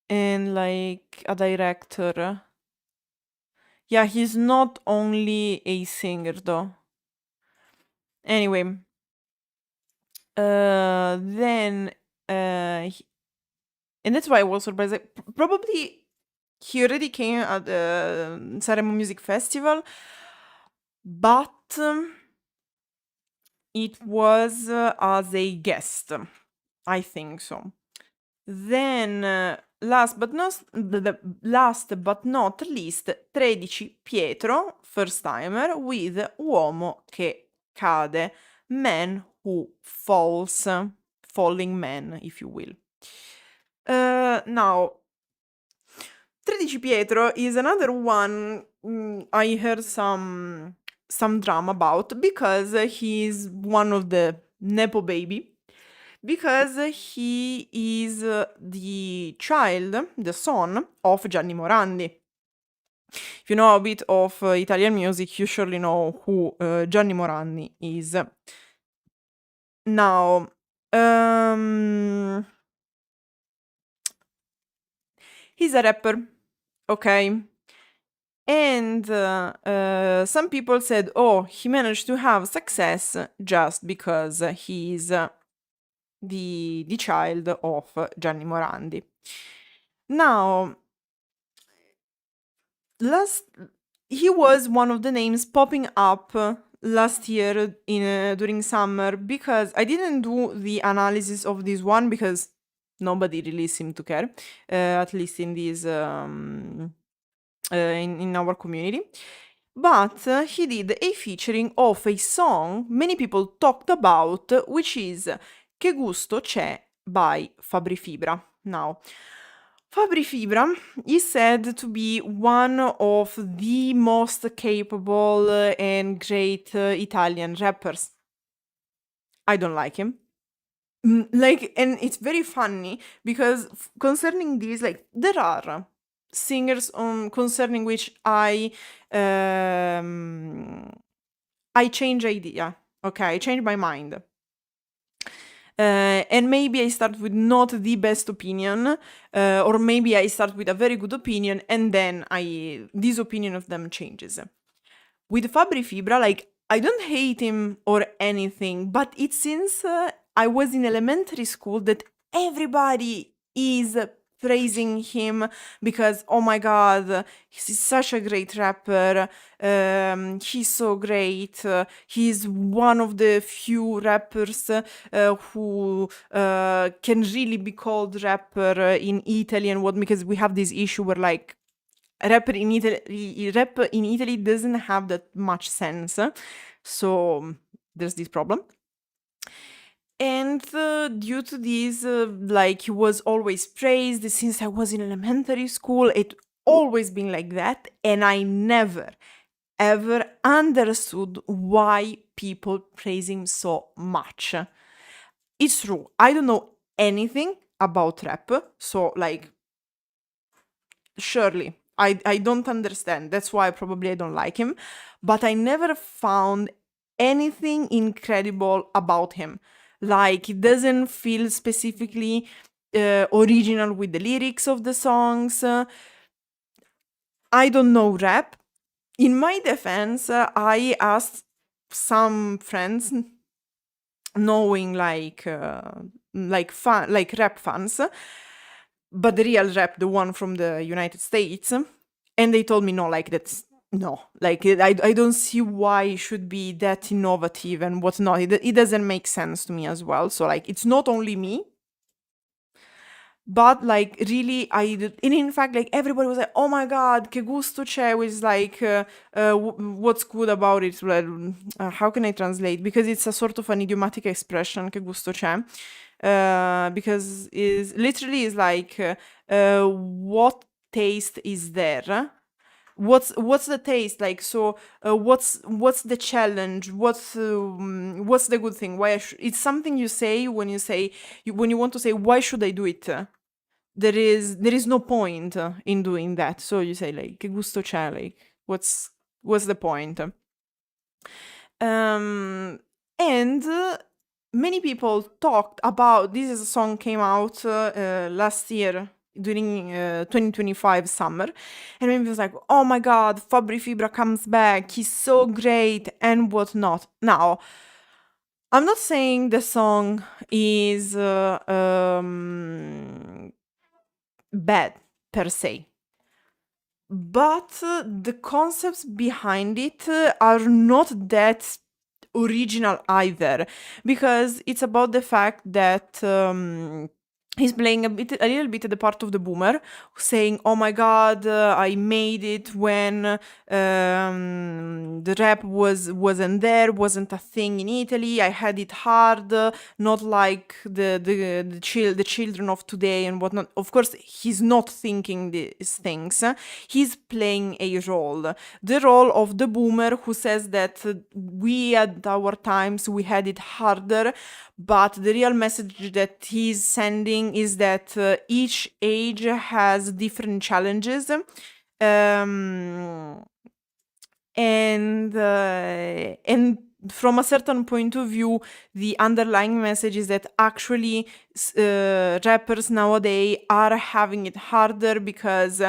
and like a director. Yeah, he's not only a singer though. Anyway, then and that's why I was surprised. Like, probably he already came at the Sanremo Music Festival, but it was as a guest. I think so. Then last but not least, 13 Pietro, first timer, with Uomo che cade, man who falls, falling man, if you will. Now, 13 Pietro is another one I heard some drama about because he's one of the Nepo baby. Because he is the child, the son of Gianni Morandi. If you know a bit of Italian music, you surely know who Gianni Morandi is. Now, he's a rapper, okay? And some people said, oh, he managed to have success just because he's the child of Gianni Morandi. Now, he was one of the names popping up last year during summer because I didn't do the analysis of this one because nobody really seemed to care, at least in this in our community. But he did a featuring of a song many people talked about, which is Che gusto c'è by Fabri Fibra. Now, Fabri Fibra is said to be one of the most capable and great Italian rappers. I don't like him. And it's very funny because concerning this, like, there are singers concerning which I change idea. Okay, I change my mind. And maybe I start with not the best opinion, or maybe I start with a very good opinion, and then this opinion of them changes. With Fabri Fibra, like, I don't hate him or anything, but it since I was in elementary school that everybody is praising him because, oh my god, he's such a great rapper, he's so great, he's one of the few rappers who can really be called rapper in Italy, and what, because we have this issue where like rap in Italy doesn't have that much sense, so there's this problem. And due to this, like, he was always praised since I was in elementary school. It always been like that, and I never, ever understood why people praise him so much. It's true, I don't know anything about rap, so like, surely I don't understand. That's why probably I don't like him. But I never found anything incredible about him. Like, it doesn't feel specifically original with the lyrics of the songs. I don't know rap. In my defense, I asked some friends knowing like rap fans, but the real rap, the one from the United States, and they told me no, like that's no, like I don't see why it should be that innovative and whatnot. It doesn't make sense to me as well. So like it's not only me, but like really and in fact like everybody was like, oh my god, che gusto c'è, which is like what's good about it. Well, how can I translate, because it's a sort of an idiomatic expression, che gusto c'è, because is literally is like what taste is there, what's the taste like, so what's the challenge, what's the good thing, it's something you say when you want to say why should I do it. There is no point in doing that, so you say like che gusto c'è, like what's the point. And many people talked about this. Is a song came out last year during 2025 summer, and many people was like, oh my god, Fabri Fibra comes back, he's so great and whatnot. Now I'm not saying the song is bad per se, but the concepts behind it are not that original either, because it's about the fact that he's playing a little bit the part of the boomer, saying, "Oh my God, I made it when the rap wasn't a thing in Italy. I had it hard, not like the children of today and whatnot." Of course, he's not thinking these things. He's playing a role, the role of the boomer who says that we at our times we had it harder. But the real message that he's sending is that each age has different challenges. And from a certain point of view, the underlying message is that actually rappers nowadays are having it harder because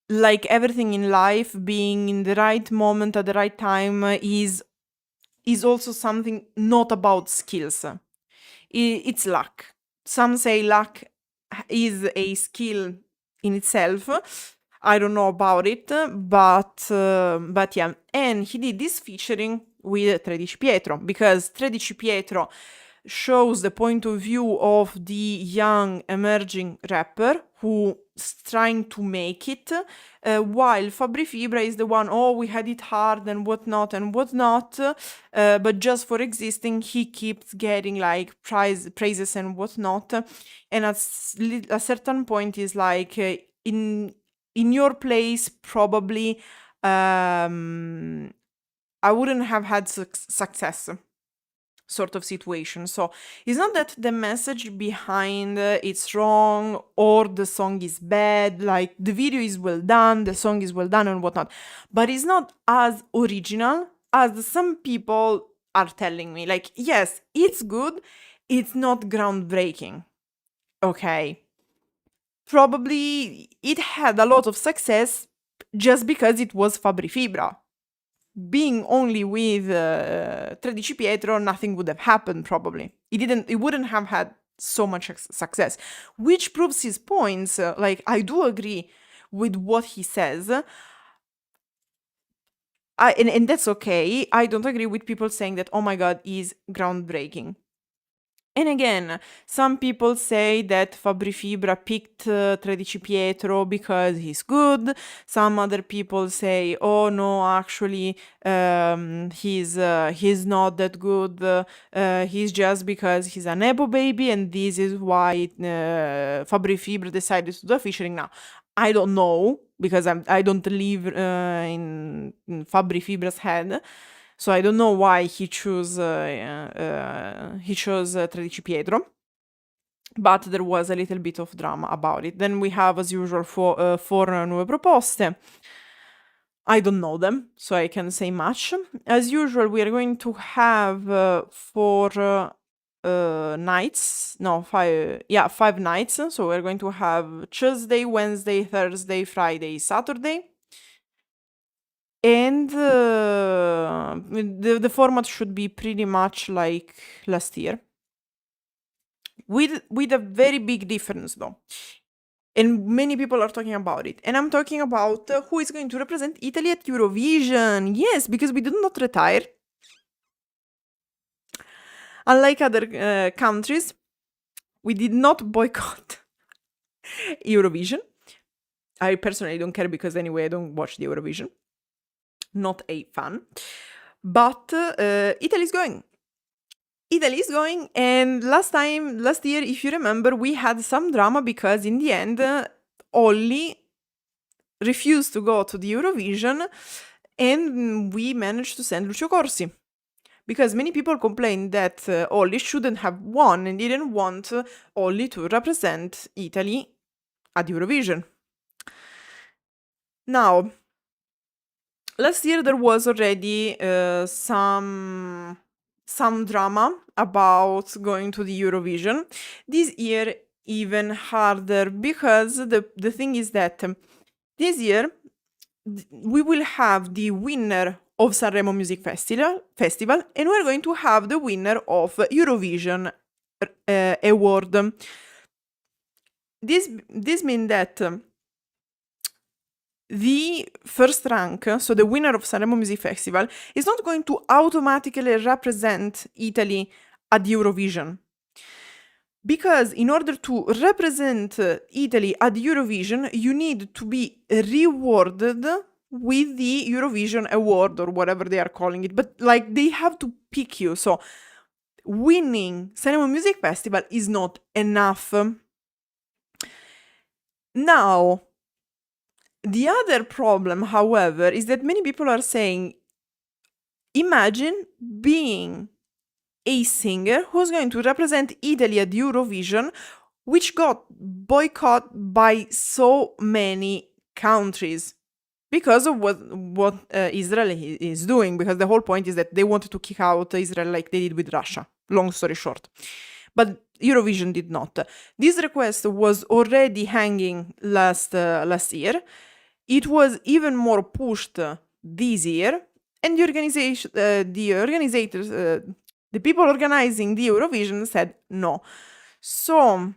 like everything in life, being in the right moment at the right time is also something not about skills. It's luck. Some say luck is a skill in itself. I don't know about it, but yeah. And he did this featuring with Tredici Pietro, because Tredici Pietro shows the point of view of the young emerging rapper who's trying to make it, while Fabri Fibra is the one, oh, we had it hard and whatnot, but just for existing, he keeps getting like praises and whatnot. And at a certain point is like, in your place, probably I wouldn't have had success, sort of situation. So it's not that the message behind it's wrong or the song is bad, like the video is well done, the song is well done and whatnot, but it's not as original as some people are telling me. Like, yes, it's good, it's not groundbreaking. Okay, probably it had a lot of success just because it was Fabri Fibra. Being only with Tredici Pietro, nothing would have happened probably. It wouldn't have had so much success, which proves his points. Like, I do agree with what he says. And that's okay. I don't agree with people saying that, oh my God, is groundbreaking. And again, some people say that Fabri Fibra picked Tredici Pietro because he's good. Some other people say, oh no, actually, he's not that good. He's just because he's a Nebo baby, and this is why Fabri Fibra decided to do a featuring. Now, I don't know, because I don't live in Fabri Fibra's head. So I don't know why he chose Tredici Pietro, but there was a little bit of drama about it. Then we have, as usual, four nuove proposte. I don't know them, so I can't say much. As usual, we are going to have 4 nights. No, 5. Yeah, 5 nights. So we're going to have Tuesday, Wednesday, Thursday, Friday, Saturday. And the format should be pretty much like last year, with a very big difference though. And many people are talking about it. And I'm talking about who is going to represent Italy at Eurovision. Yes, because we did not retire. Unlike other countries, we did not boycott Eurovision. I personally don't care because anyway, I don't watch the Eurovision. Not a fan. But Italy is going. Italy is going, and last year, if you remember, we had some drama because in the end, Olli refused to go to the Eurovision, and we managed to send Lucio Corsi. Because many people complained that Olli shouldn't have won and didn't want Olli to represent Italy at Eurovision. Now, last year there was already some drama about going to the Eurovision. This year even harder because the thing is that this year we will have the winner of Sanremo Music Festival and we're going to have the winner of Eurovision award. This means that the first rank, so the winner of Sanremo Music Festival, is not going to automatically represent Italy at Eurovision. Because in order to represent Italy at Eurovision, you need to be rewarded with the Eurovision award or whatever they are calling it. But like they have to pick you. So winning Sanremo Music Festival is not enough. Now, the other problem, however, is that many people are saying, imagine being a singer who's going to represent Italy at Eurovision, which got boycotted by so many countries because of what Israel is doing, because the whole point is that they wanted to kick out Israel like they did with Russia, long story short. But Eurovision did not. This request was already hanging last year. It was even more pushed this year, and the organizators, the people organizing the Eurovision said no. So,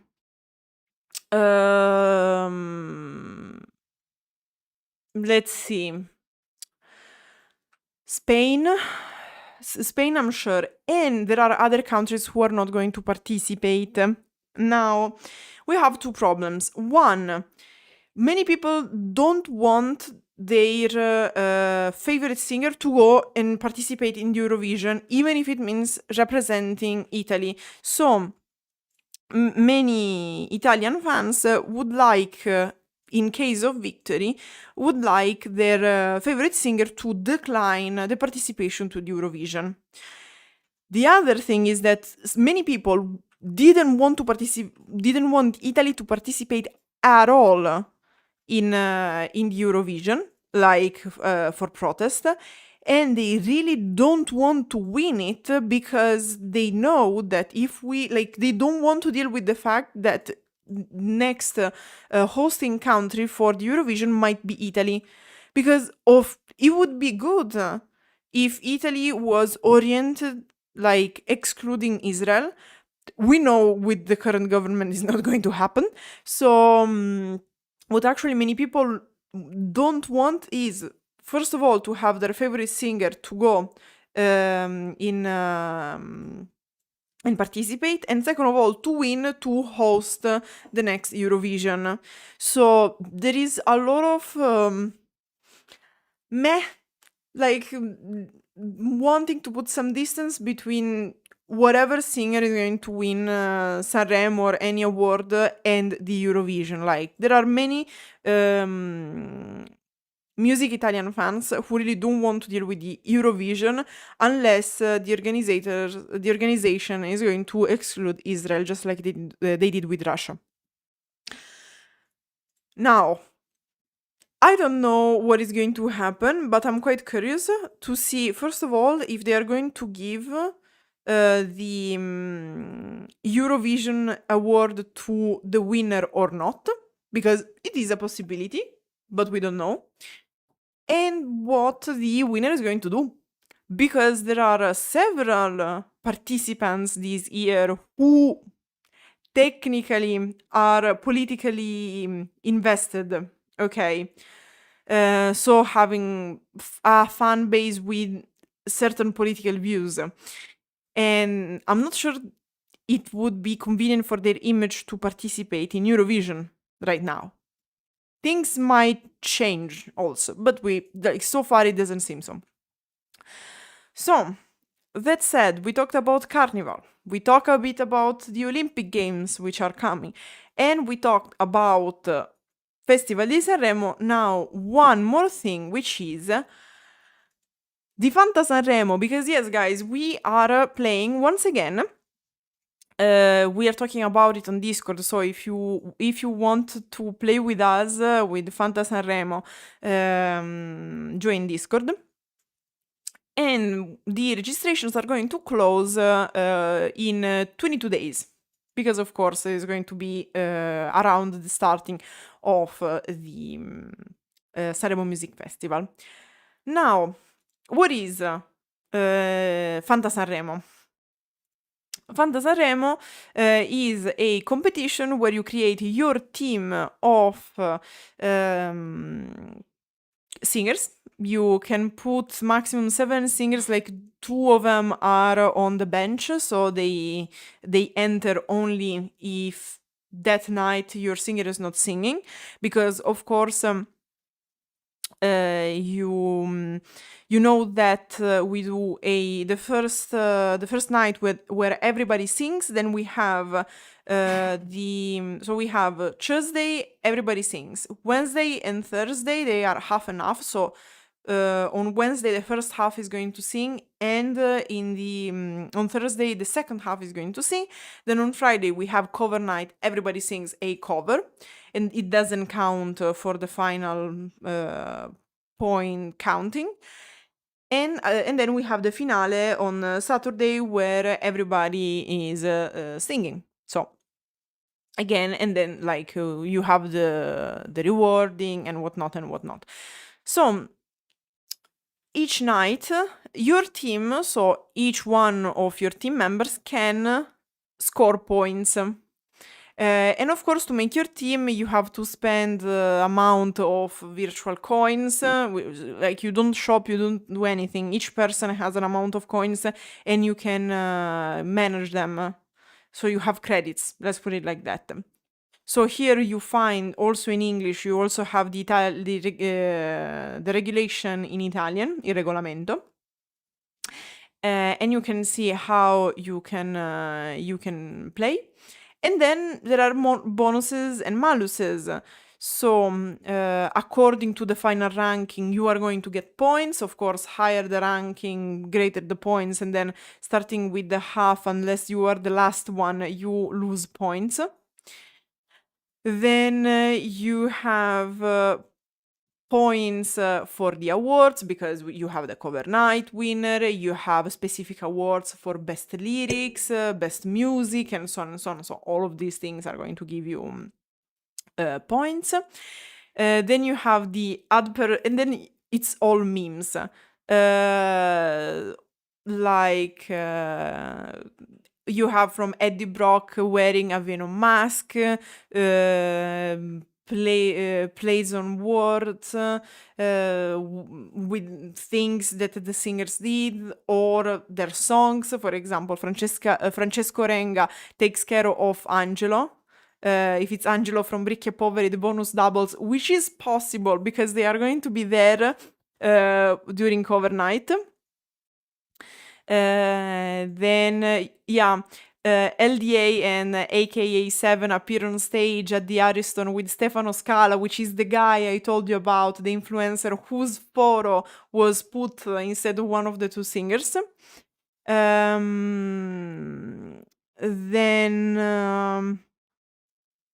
let's see. Spain, I'm sure, and there are other countries who are not going to participate. Now, we have two problems. One, many people don't want their favorite singer to go and participate in the Eurovision, even if it means representing Italy. So, many Italian fans would like, in case of victory, would like their favorite singer to decline the participation to the Eurovision. The other thing is that many people didn't want Italy to participate at all in the Eurovision, like for protest, and they really don't want to win it because they know that they don't want to deal with the fact that next hosting country for the Eurovision might be Italy, because it would be good if Italy was oriented like excluding Israel. We know with the current government is not going to happen. So what actually many people don't want is, first of all, to have their favorite singer to go and participate, and second of all, to win to host the next Eurovision. So there is a lot of wanting to put some distance between whatever singer is going to win Sanremo or any award and the Eurovision. Like, there are many music Italian fans who really don't want to deal with the Eurovision unless the organization is going to exclude Israel, just like they did with Russia. Now, I don't know what is going to happen, but I'm quite curious to see, first of all, if they are going to give the Eurovision award to the winner or not, because it is a possibility, but we don't know. And what the winner is going to do. because there are several participants this year who technically are politically invested, okay? So having a fan base with certain political views. And I'm not sure it would be convenient for their image to participate in Eurovision right now. Things might change also, but so far it doesn't seem so. So, that said, we talked about Carnival. We talked a bit about the Olympic Games, which are coming. And we talked about Festival di Sanremo. Now, one more thing, which is the Fanta Sanremo. Because, yes, guys, we are playing once again. We are talking about it on Discord, so if you want to play with us with Fanta Sanremo, join Discord. And the registrations are going to close in 22 days, because of course it's going to be around the starting of the Sanremo Music Festival. Now, what is Fanta Sanremo? Fanta Sanremo is a competition where you create your team of singers. You can put maximum 7 singers, like 2 of them are on the bench, so they enter only if that night your singer is not singing, because of course you know that we do the first night where everybody sings. Then we have we have Tuesday, everybody sings. Wednesday and Thursday, they are half and half. So on Wednesday the first half is going to sing, and on Thursday the second half is going to sing. Then on Friday we have cover night, everybody sings a cover, and it doesn't count for the final point counting. And then we have the finale on Saturday, where everybody is singing. So again, and then like you have the rewarding and whatnot. So each night your team, so each one of your team members can score points. And of course, to make your team, you have to spend amount of virtual coins. Like, you don't shop, you don't do anything. Each person has an amount of coins, and you can manage them. So you have credits, let's put it like that. So here you find also in English, you also have the regulation in Italian, il regolamento. And you can see how you can play. And then there are more bonuses and maluses. So according to the final ranking, you are going to get points. Of course, higher the ranking, greater the points. And then starting with the half, unless you are the last one, you lose points. Then you have points for the awards, because you have the cover night winner, you have specific awards for best lyrics, best music, and so on and so on. So all of these things are going to give you points. Then you have the and then it's all memes. Like you have from Eddie Brock wearing a Venom mask, plays on words with things that the singers did, or their songs. For example, Francesco Renga takes care of Angelo. If it's Angelo from Ricchi e Poveri, the bonus doubles, which is possible because they are going to be there during cover night. LDA and AKA 7 appear on stage at the Ariston with Stefano Scala, which is the guy I told you about, the influencer whose photo was put instead of one of the two singers.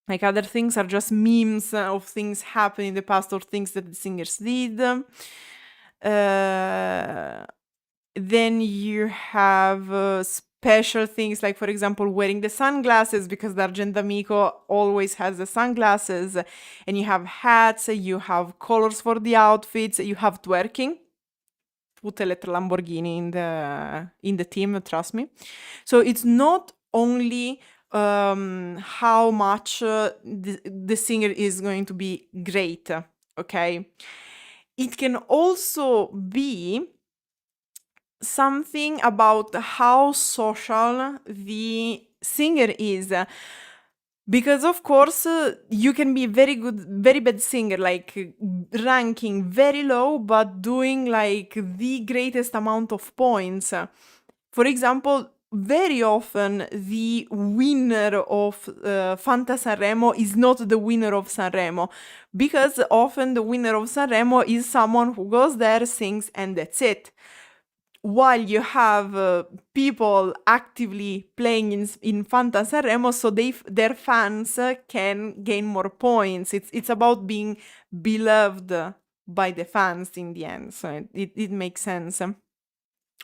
Like, other things are just memes of things happening in the past or things that the singers did. Then you have special things, like, for example, wearing the sunglasses, because the Argentamico always has the sunglasses, and you have hats, you have colors for the outfits, you have twerking. tutte le tre Lamborghini in the team, trust me. So it's not only how much the singer is going to be great, okay? It can also be something about how social the singer is. Because of course you can be very good, very bad singer, like ranking very low, but doing like the greatest amount of points. For example, very often the winner of Fanta Sanremo is not the winner of Sanremo, because often the winner of Sanremo is someone who goes there, sings, and that's it. While you have people actively playing in Fanta Sanremo, so their fans can gain more points. It's about being beloved by the fans in the end, so it makes sense.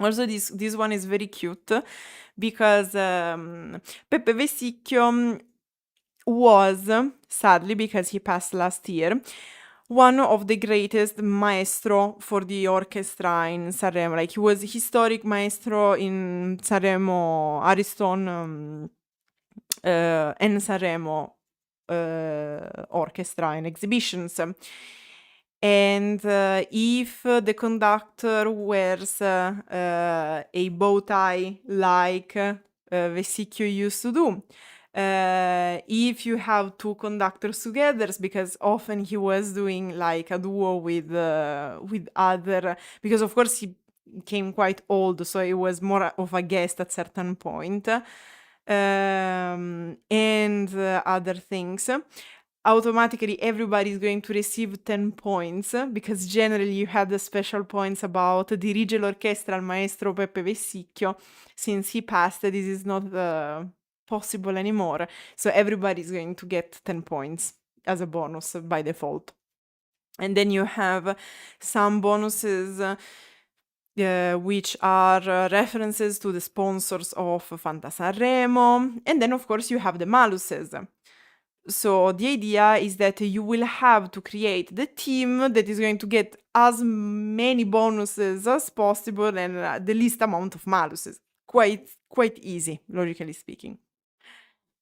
Also, this one is very cute because Peppe Vesicchio was, sadly, because he passed last year, one of the greatest maestro for the orchestra in Sanremo. Like, he was historic maestro in Sanremo, Ariston, and Sanremo orchestra and exhibitions. And if the conductor wears a bow tie like Vesicchio used to do, if you have two conductors together, because often he was doing like a duo with other, because of course he became quite old, so he was more of a guest at certain point, and other things. Automatically everybody is going to receive 10 points, because generally you had the special points about dirige l'orchestra al maestro Peppe Vesicchio. Since he passed, this is not possible anymore, so everybody is going to get 10 points as a bonus by default. And then you have some bonuses which are references to the sponsors of Fanta Sanremo, and then of course you have the maluses. So the idea is that you will have to create the team that is going to get as many bonuses as possible and the least amount of maluses. Quite easy, logically speaking.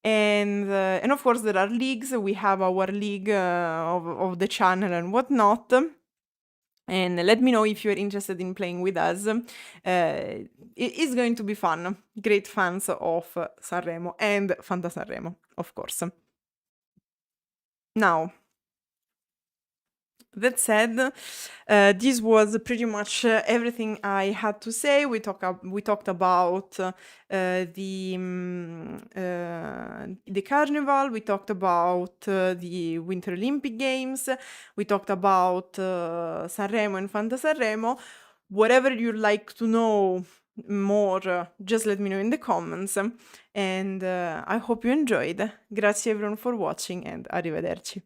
And of course there are leagues. We have our league of the channel and whatnot. And let me know if you're interested in playing with us. It is going to be fun. Great fans of Sanremo and Fanta Sanremo, of course. Now, that said, this was pretty much everything I had to say. We talked about the Carnival. We talked about the Winter Olympic Games. We talked about Sanremo and Fanta Sanremo. Whatever you'd like to know more, just let me know in the comments. And I hope you enjoyed. Grazie everyone for watching, and arrivederci.